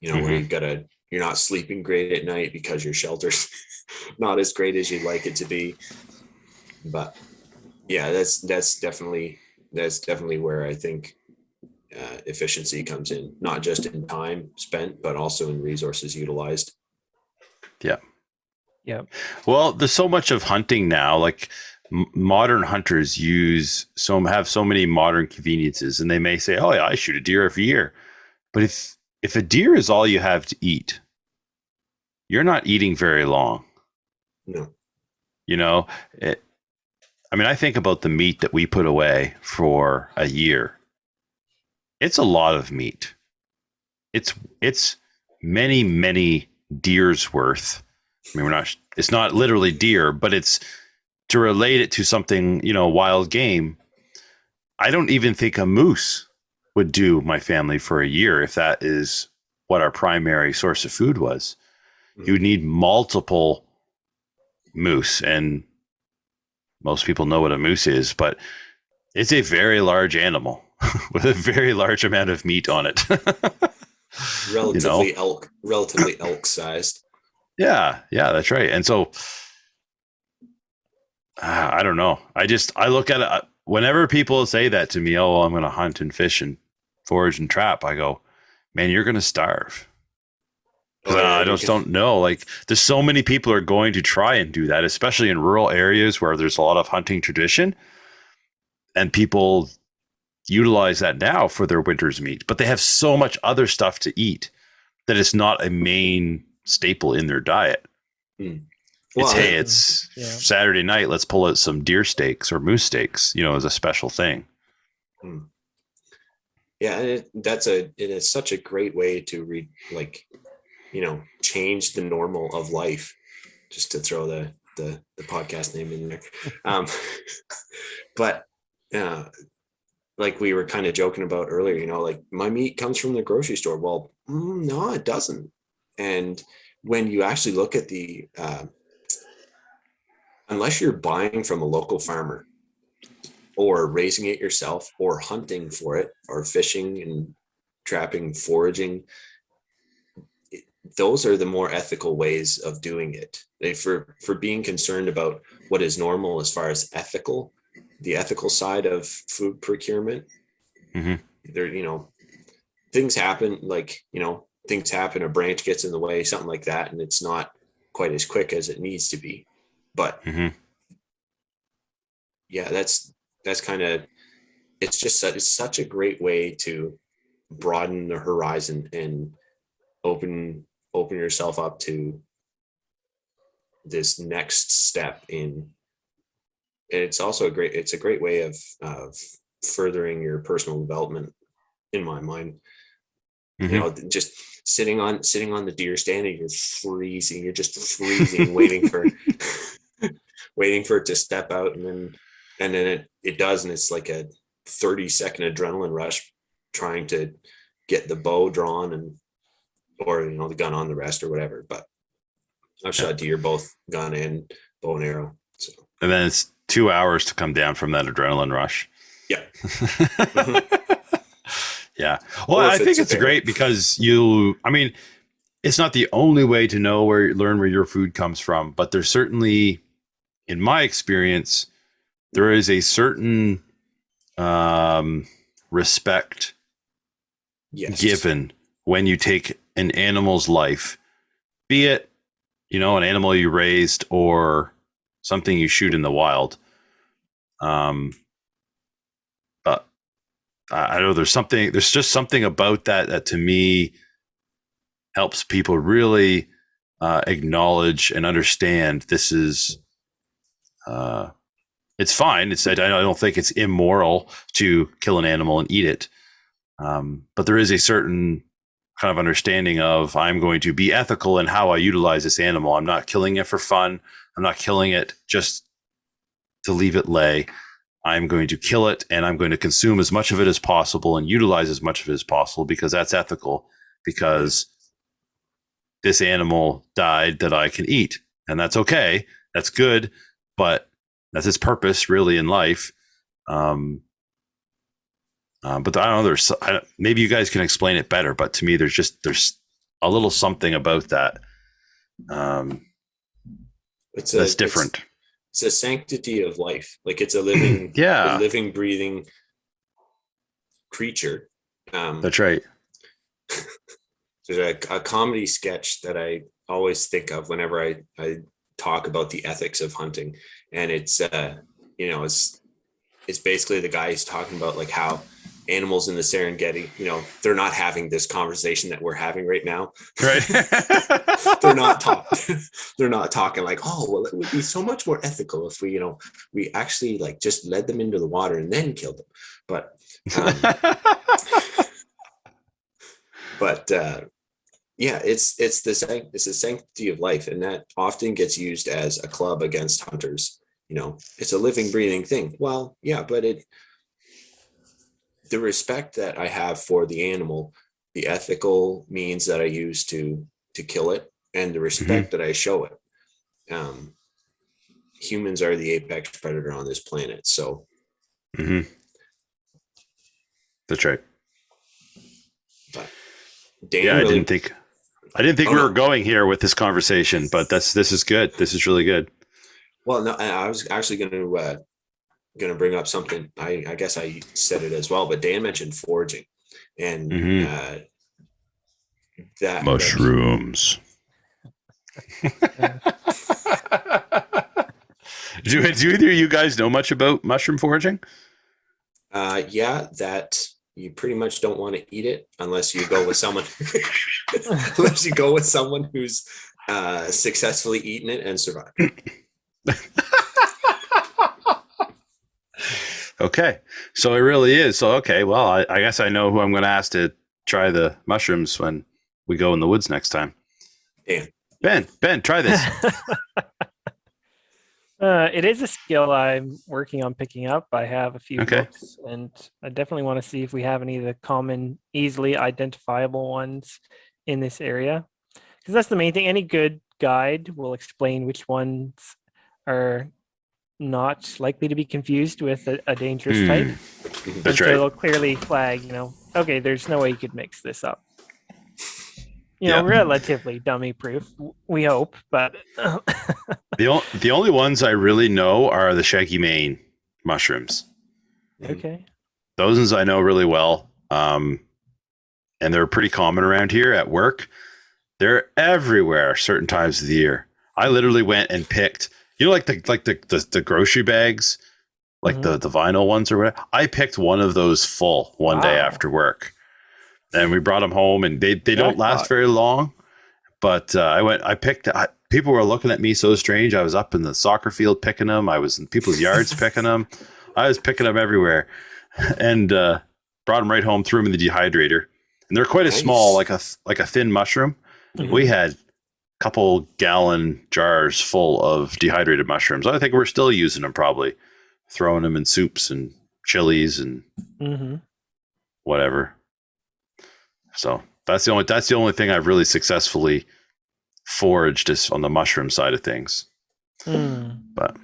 where you're not sleeping great at night because your shelter's not as great as you'd like it to be. But yeah, that's definitely where I think efficiency comes in, not just in time spent, but also in resources utilized. Yeah. Well, there's so much of hunting now, like modern hunters have so many modern conveniences, and they may say, oh yeah, I shoot a deer every year. But if a deer is all you have to eat, you're not eating very long. No. I think about the meat that we put away for a year. it's a lot of meat. It's many deer's worth. I mean, it's not literally deer, but it's to relate it to something, wild game. I don't even think a moose would do my family for a year if that is what our primary source of food was. You would need multiple moose, and most people know what a moose is, but it's a very large animal with a very large amount of meat on it. Relatively elk sized. Yeah, that's right. And so I don't know. I look at it whenever people say that to me, oh, I'm going to hunt and fish and forage and trap. I go, man, you're going to starve. I just don't know. Like, there's so many people are going to try and do that, especially in rural areas where there's a lot of hunting tradition, and people utilize that now for their winter's meat. But they have so much other stuff to eat that it's not a main staple in their diet. Well, it's Saturday night, let's pull out some deer steaks or moose steaks, as a special thing. Yeah, and it is such a great way to change the normal of life, just to throw the podcast name in there. But like we were kind of joking about earlier, like my meat comes from the grocery store. Well, no, it doesn't. And when you actually look at the unless you're buying from a local farmer or raising it yourself or hunting for it or fishing and trapping, foraging, those are the more ethical ways of doing it. For being concerned about what is normal as far as the ethical side of food procurement, there, things happen, things happen, a branch gets in the way, something like that, and it's not quite as quick as it needs to be. But yeah, that's kind of, it's such a great way to broaden the horizon and open yourself up to this next step in. And it's also a great way of furthering your personal development, in my mind. Just sitting on the deer stand and you're just freezing, waiting for it to step out, and then it does, and it's like a 30-second adrenaline rush trying to get the bow drawn or the gun on the rest or whatever. But I've shot deer both gun and bow and arrow. So, and then it's 2 hours to come down from that adrenaline rush. Yeah. Yeah. Well, I think it's great because it's not the only way to learn where your food comes from, but there's certainly, in my experience, there is a certain respect given when you take an animal's life, be it, an animal you raised or something you shoot in the wild. But I know there's just something about that to me helps people really acknowledge and understand this is, it's fine. I don't think it's immoral to kill an animal and eat it. But there is a certain kind of understanding of, I'm going to be ethical in how I utilize this animal. I'm not killing it for fun. I'm not killing it just to leave it lay. I'm going to kill it, and I'm going to consume as much of it as possible and utilize as much of it as possible, because that's ethical, because this animal died that I can eat, and that's okay. That's good, but that's its purpose really in life. But I don't know, maybe you guys can explain it better, but to me, there's a little something about that. That's different. It's a sanctity of life. Like, it's a living, living, breathing creature. That's right. There's a comedy sketch that I always think of whenever I talk about the ethics of hunting. And it's, it's basically the guy who's talking about like how animals in the Serengeti, they're not having this conversation that we're having right now. Right. They're not talking like, oh, well, it would be so much more ethical if we actually like just led them into the water and then killed them. But But yeah, it's the sanctity of life, and that often gets used as a club against hunters. It's a living, breathing thing. Well, yeah, but the respect that I have for the animal, the ethical means that I use to kill it, and the respect that I show it. Humans are the apex predator on this planet, so. That's right. But Dan, yeah, really, I didn't think we were going here with this conversation, but this is good. This is really good. Well, no, I was actually going to bring up something. I guess I said it as well, but Dan mentioned foraging, and that mushrooms. Do either of you guys know much about mushroom foraging? Yeah, that you pretty much don't want to eat it unless you go with someone who's successfully eaten it and survived. Okay, so it really is. So okay, well, I guess I know who I'm going to ask to try the mushrooms when we go in the woods next time. Ben, try this. It is a skill I'm working on picking up. I have a few books, and I definitely want to see if we have any of the common, easily identifiable ones in this area. Because that's the main thing. Any good guide will explain which ones are not likely to be confused with a dangerous type. That's right. So it'll clearly flag, okay, there's no way you could mix this up. Relatively dummy proof, we hope, but the only ones I really know are the shaggy mane mushrooms. Okay. Those ones I know really well. And they're pretty common around here at work. They're everywhere certain times of the year. I literally went and picked, like the grocery bags, like the vinyl ones or whatever. I picked one of those full one day after work. And we brought them home, and they don't last very long. But people were looking at me so strange. I was up in the soccer field picking them. I was in people's yards picking them. I was picking them everywhere, and brought them right home, threw them in the dehydrator. And they're quite a small, like a thin mushroom. We had a couple gallon jars full of dehydrated mushrooms. I think we're still using them, probably throwing them in soups and chilies and whatever. So that's the only thing I've really successfully foraged is on the mushroom side of things. But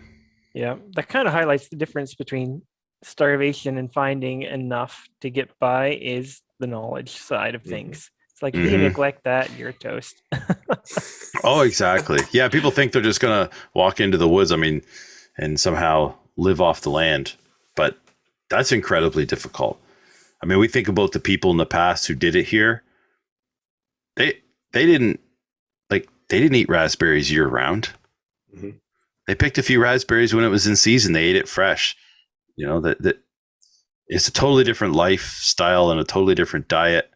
yeah, that kind of highlights the difference between starvation and finding enough to get by is the knowledge side of things. It's like if you neglect that, you're toast. Oh, exactly. Yeah, people think they're just gonna walk into the woods, and somehow live off the land, but that's incredibly difficult. We think about the people in the past who did it here. They didn't eat raspberries year round. They picked a few raspberries when it was in season. They ate it fresh. That it's a totally different lifestyle and a totally different diet,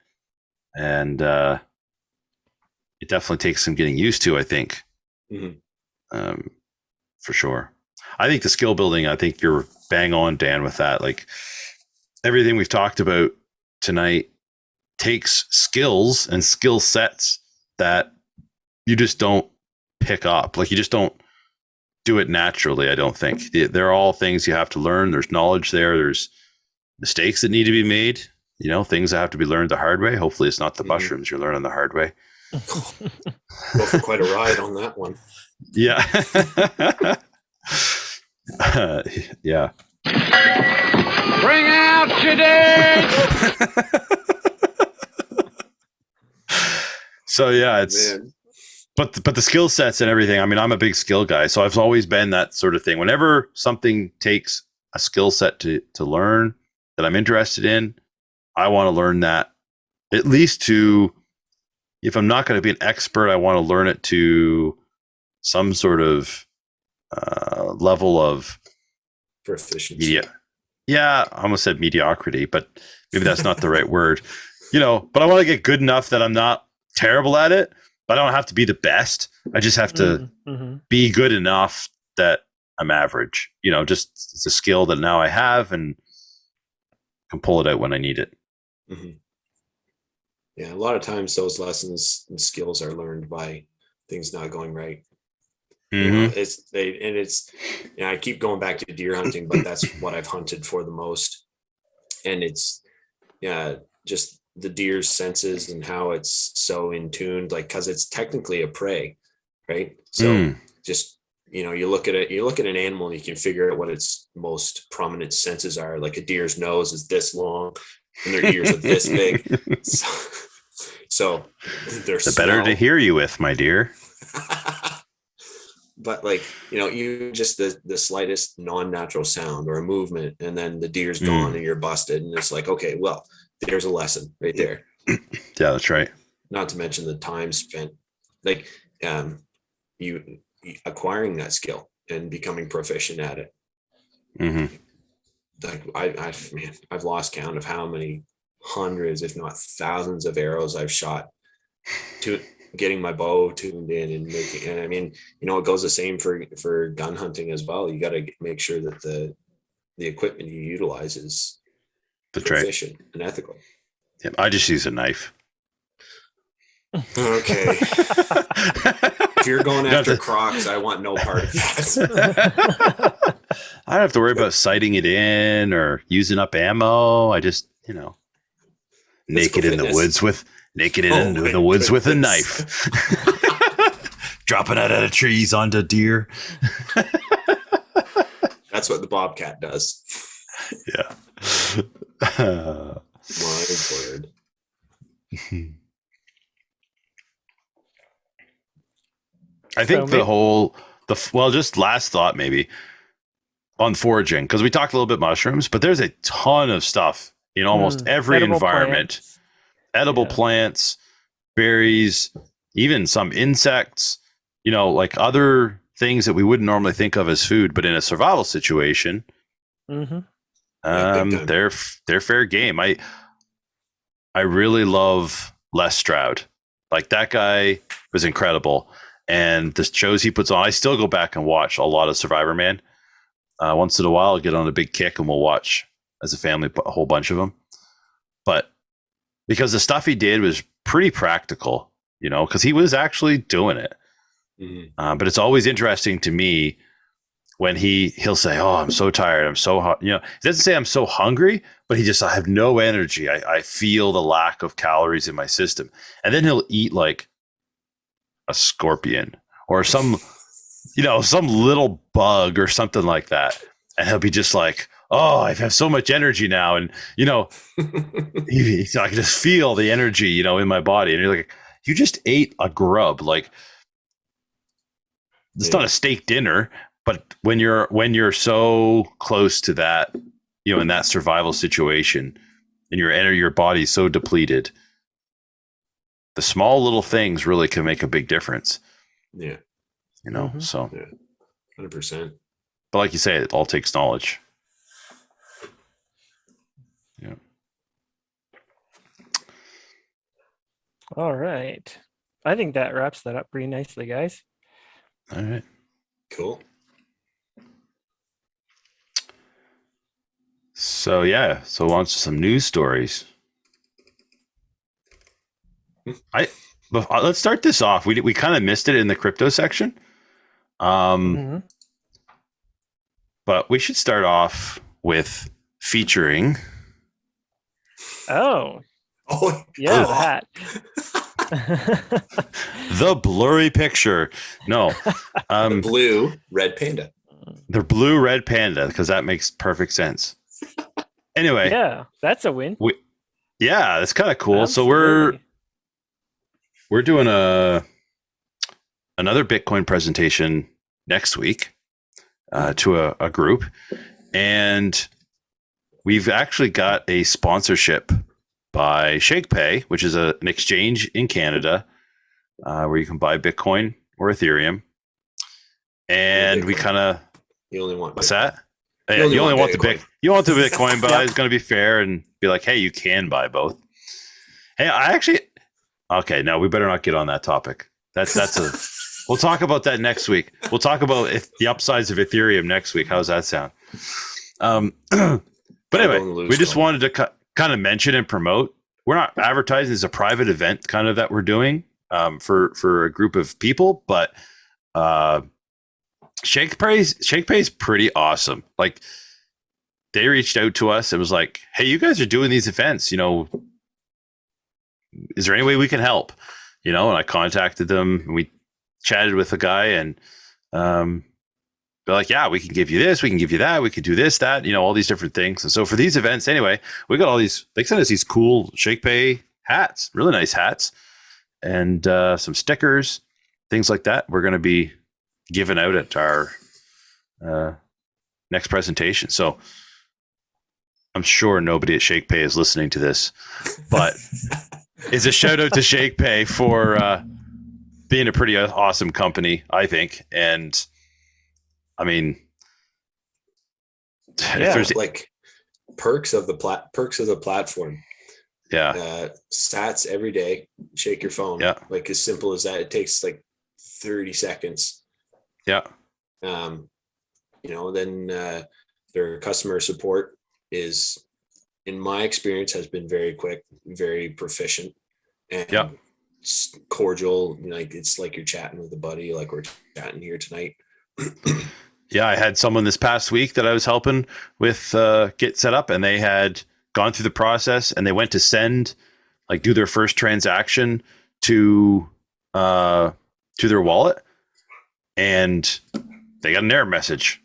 and it definitely takes some getting used to, I think. For sure. I think the skill building, I think you're bang on, Dan, with that. Like, everything we've talked about tonight takes skills and skill sets that you just don't pick up. Like, you just don't do it naturally, I don't think. They're all things you have to learn. There's knowledge there. There's mistakes that need to be made. Things that have to be learned the hard way. Hopefully it's not the mushrooms you're learning the hard way. Go for quite a ride on that one. Yeah. Yeah. Bring out your dead! So yeah, but the skill sets and everything. I'm a big skill guy, so I've always been that sort of thing. Whenever something takes a skill set to learn that I'm interested in, I want to learn that at least to, if I'm not going to be an expert, I want to learn it to some sort of level of proficiency. Yeah, I almost said mediocrity, but maybe that's not the right word. But I want to get good enough that I'm not terrible at it, but I don't have to be the best. I just have to be good enough that I'm average. Just it's a skill that now I have and can pull it out when I need it. Yeah, a lot of times those lessons and skills are learned by things not going right. You know, I keep going back to deer hunting, but that's what I've hunted for the most. And it's just the deer's senses and how it's so in tuned, like, because it's technically a prey, right? So just, you look at an animal and you can figure out what its most prominent senses are. Like a deer's nose is this long and their ears are this big. So they're better to hear you with, my dear. But like, you just the slightest non-natural sound or a movement, and then the deer's gone and you're busted. And it's like, okay, well, there's a lesson right there. Yeah, that's right. Not to mention the time spent, like, you acquiring that skill and becoming proficient at it. Like I've lost count of how many hundreds, if not thousands, of arrows I've shot to getting my bow tuned in and making. And I mean, it goes the same for gun hunting as well. You got to make sure that the equipment you utilize is efficient and ethical. Yeah, I just use a knife. Okay. If you're going after crocs, I want no part of that. I don't have to worry about sighting it in or using up ammo. I just, naked in the woods with a knife. Dropping it out of trees onto deer. That's what the bobcat does. Yeah. My word. I think just last thought maybe on foraging, because we talked a little bit mushrooms, but there's a ton of stuff in almost every environment. Edible plants, berries, even some insects, like other things that we wouldn't normally think of as food, but in a survival situation, they're fair game. I really love Les Stroud. Like, that guy was incredible. And the shows he puts on, I still go back and watch a lot of Survivor Man. Once in a while, I'll get on a big kick and we'll watch as a family a whole bunch of them. But because the stuff he did was pretty practical, because he was actually doing it. But it's always interesting to me when he'll say, "Oh, I'm so tired. I'm so hot." He doesn't say I'm so hungry, but I have no energy. I feel the lack of calories in my system. And then he'll eat like a scorpion or some little bug or something like that. And he'll be just like, "Oh, I have so much energy now." And, I can just feel the energy, in my body. And you're like, you just ate a grub. Like, it's not a steak dinner, but when you're so close to that, in that survival situation and your body's so depleted, the small little things really can make a big difference. Yeah. So 100%. But like you say, it all takes knowledge. Yeah. All right. I think that wraps that up pretty nicely, guys. All right. Cool. So on to some news stories. Let's start this off. We kind of missed it in the crypto section. But we should start off with featuring. Oh, yeah, that. The blurry picture. No. The blue red panda. The blue red panda, because that makes perfect sense. Anyway. Yeah, that's a win. That's kind of cool. Absolutely. So we're doing another Bitcoin presentation next week to a group, and we've actually got a sponsorship by ShakePay, which is an exchange in Canada where you can buy Bitcoin or Ethereum. And we kind of, you only want what's that? You only want the Bitcoin, but I was going to be fair and be like, hey, you can buy both. Hey, okay, no, we better not get on that topic. We'll talk about that next week. We'll talk about the upsides of Ethereum next week. How's that sound? But anyway, we just wanted to kind of mention and promote we're not advertising as a private event kind of that we're doing for a group of people, but ShakePay is pretty awesome. Like, they reached out to us and was like, hey, you guys are doing these events, you know, is there any way we can help? You know, and I contacted them and we chatted with the guy, and they're like, yeah, we can give you this, we can give you that, we can do this, that, you know, all these different things. And so for these events anyway, we got all these, they sent us these cool ShakePay hats, really nice hats, and some stickers, things like that. We're going to be giving out at our next presentation. So I'm sure nobody at ShakePay is listening to this, but it's a shout out to ShakePay for being a pretty awesome company, I think. And I mean, if there's like perks of the platform. Yeah. Sats every day, shake your phone. Yeah. Like, as simple as that. It takes like 30 seconds. Yeah. You know, then their customer support is, in my experience, has been very quick, very proficient, and cordial. Like, it's like you're chatting with a buddy, like we're chatting here tonight. Yeah, I had someone this past week that I was helping with get set up, and they had gone through the process, and they went to send, like, do their first transaction to their wallet, and they got an error message.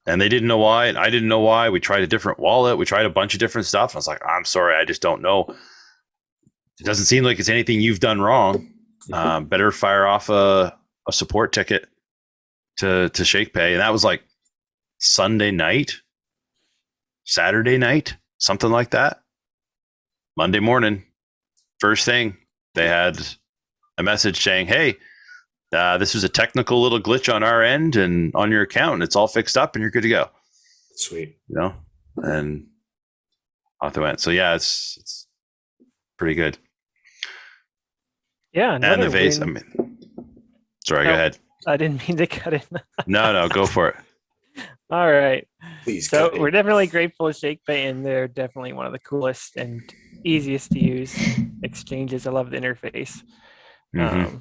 And they didn't know why, and I didn't know why. We tried a different wallet. We tried a bunch of different stuff. I was like, I'm sorry, I just don't know. It doesn't seem like it's anything you've done wrong. Better fire off a support ticket to ShakePay. And that was like Sunday night, Saturday night, something like that. Monday morning, first thing, they had a message saying, hey, this was a technical little glitch on our end and on your account, and it's all fixed up and you're good to go. Sweet. You know, and off they went. So yeah, it's pretty good. Yeah. And the vase, I mean, sorry, go ahead. I didn't mean to cut in. No, go for it. All right. Please. So we're definitely grateful to ShakePay, and they're definitely one of the coolest and easiest to use exchanges. I love the interface. Mm-hmm.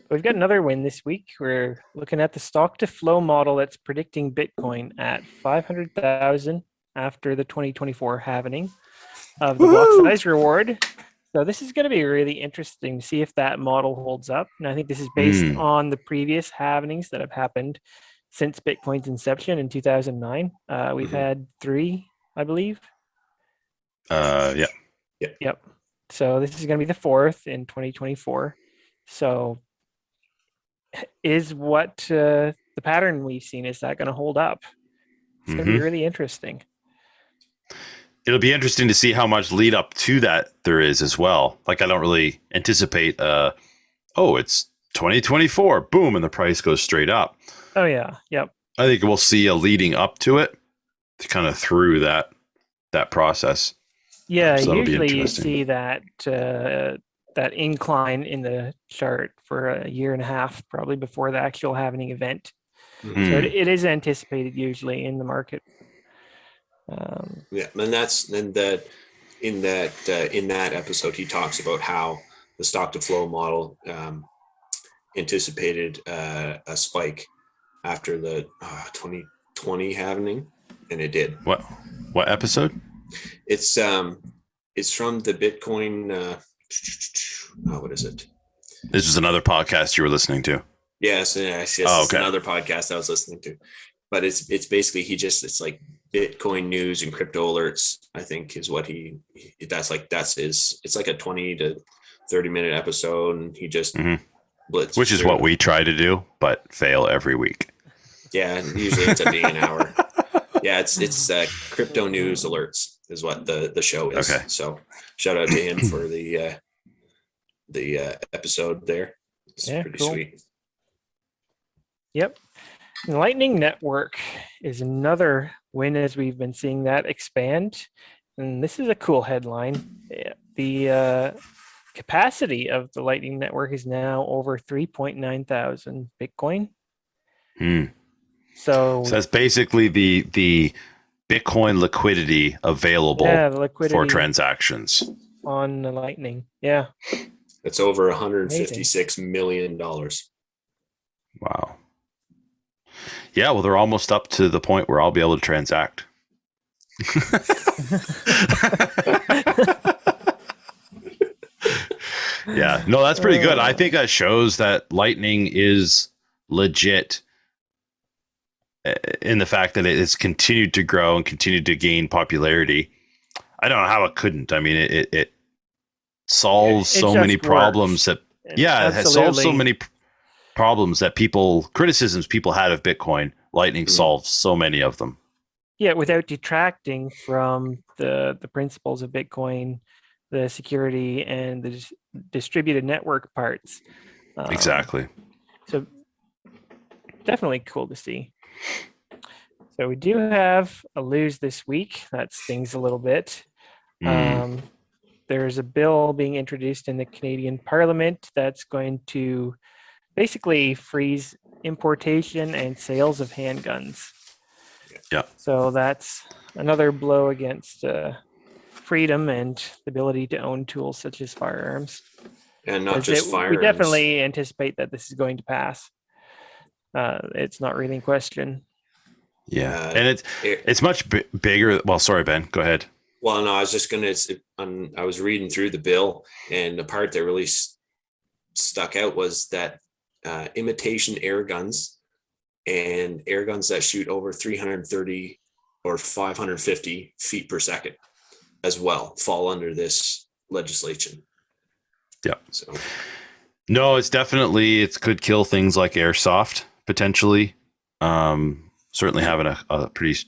We've got another win this week. We're looking at the stock to flow model that's predicting Bitcoin at 500,000 after the 2024 halving of the block size reward. So this is going to be really interesting to see if that model holds up. And I think this is based on the previous halvings that have happened since Bitcoin's inception in 2009. We've had 3, I believe. Yeah. Yep. So this is going to be the 4th in 2024. So is what the pattern we've seen, is that going to hold up? It's going to be really interesting. It'll be interesting to see how much lead up to that there is as well. Like, I don't really anticipate, it's 2024, boom, and the price goes straight up. Oh, yeah. Yep. I think we'll see a leading up to it, to kind of through that process. Yeah, So usually you see that that incline in the chart for a year and a half, probably before the actual halving event. So it is anticipated usually in the market. Yeah, and that's in that episode he talks about how the stock to flow model anticipated a spike after the 2020 halving, and it did. What episode? It's from the Bitcoin. What is it? This was another podcast you were listening to. Yes. It's another podcast I was listening to, but it's basically it's like Bitcoin news and crypto alerts, I think, is what that's his. It's like a 20 to 30 minute episode, and he just blitzes, which is what we try to do, but fail every week. Yeah, usually it's being an hour. Yeah, it's crypto news alerts is what the show is. Okay. So shout out to him for the episode there. It's pretty cool. Sweet. Yep. Lightning Network is another win, as we've been seeing that expand. And this is a cool headline. The capacity of the Lightning Network is now over 3.9 thousand Bitcoin. So that's basically the Bitcoin liquidity available for transactions. on the lightning. Yeah. It's over $156 million. Wow. Yeah, well, they're almost up to the point where I'll be able to transact. Yeah, no, that's pretty good. I think that shows that Lightning is legit in the fact that it's continued to grow and continued to gain popularity. I don't know how it couldn't. I mean, it solves so many problems that, yeah, it has solved so many problems that criticisms people had of Bitcoin. Lightning solves so many of them. Yeah, without detracting from the principles of Bitcoin, the security, and the distributed network parts. Exactly. So definitely cool to see. So we do have a lose this week. That stings a little bit. There's a bill being introduced in the Canadian Parliament that's going to basically freeze importation and sales of handguns. Yeah. So that's another blow against freedom and the ability to own tools such as firearms. And not just firearms. We definitely anticipate that this is going to pass. It's not really in question. Yeah, and it's much bigger. Well, sorry, Ben, go ahead. Well, no, I was just going to, I was reading through the bill, and the part that really stuck out was that imitation air guns and air guns that shoot over 330 or 550 feet per second as well fall under this legislation. Yeah. So, no, it could kill things like airsoft potentially. Certainly having a pretty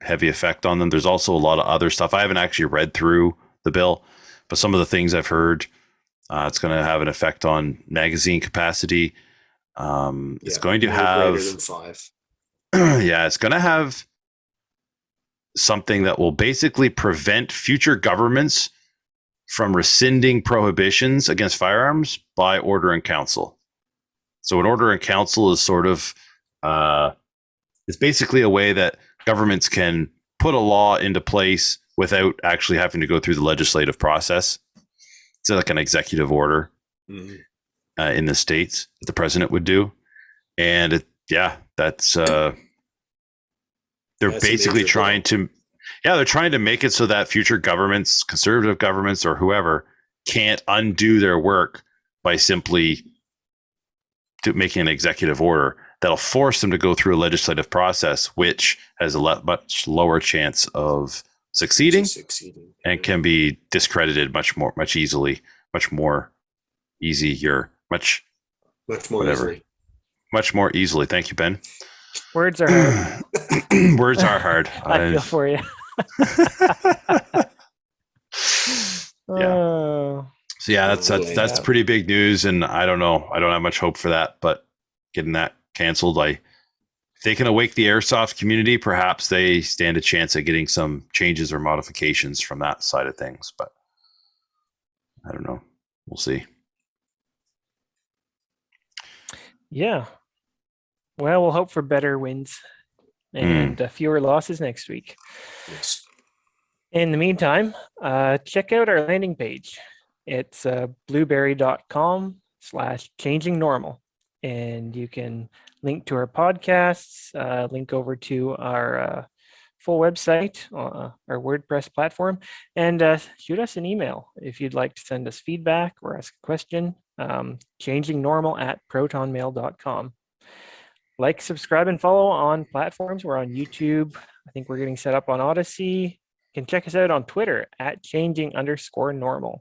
heavy effect on them. There's also a lot of other stuff. I haven't actually read through the bill, but some of the things I've heard, it's going to have an effect on magazine capacity. It's going to have greater than 5. Yeah, it's going to have something that will basically prevent future governments from rescinding prohibitions against firearms by order in council. So an order in council is sort of it's basically a way that governments can put a law into place without actually having to go through the legislative process. It's like an executive order in the States that the president would do. And that's they're basically trying to make it so that future governments, conservative governments or whoever, can't undo their work by simply making an executive order that'll force them to go through a legislative process, which has a much lower chance of succeeding and can be discredited much more easily. Thank you, Ben. Words are hard. Words are hard. I feel for you. Yeah. So yeah, that's pretty big news, and I don't know. I don't have much hope for that, but getting that canceled, if they can awake the airsoft community, perhaps they stand a chance at getting some changes or modifications from that side of things. But I don't know. We'll see. Yeah. Well, we'll hope for better wins and fewer losses next week. Yes. In the meantime, check out our landing page. It's blueberry.com/changingnormal. And you can link to our podcasts, link over to our full website, our WordPress platform, and shoot us an email if you'd like to send us feedback or ask a question. changingnormal@protonmail.com. Like, subscribe, and follow on platforms. We're on YouTube. I think we're getting set up on Odysee. You can check us out on Twitter @changing_normal.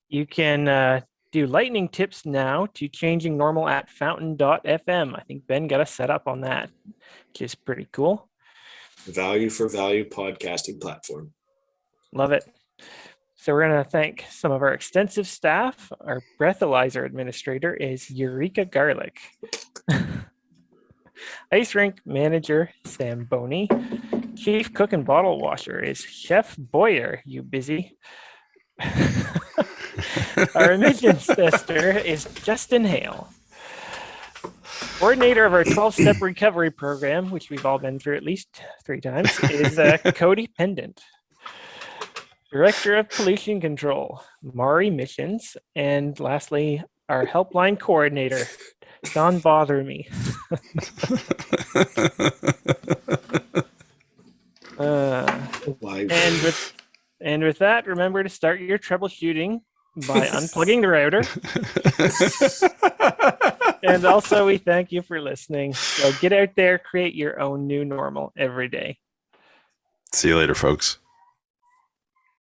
You can do lightning tips now to Changing Normal at fountain.fm. I think Ben got us set up on that, which is pretty cool. Value for value podcasting platform. Love it. So we're going to thank some of our extensive staff. Our breathalyzer administrator is Eureka Garlic. Ice rink manager Sam Boney. Chief cook and bottle washer is Chef Boyer. You busy? Our emissions tester is Justin Hale. Coordinator of our 12-step recovery program, which we've all been through at least 3 times, is Cody Pendant. Director of Pollution Control, Mari Missions, and lastly, our helpline coordinator, Don Bother Me. And with that, remember to start your troubleshooting by unplugging the router. And also, we thank you for listening. So get out there, create your own new normal every day. See you later, folks.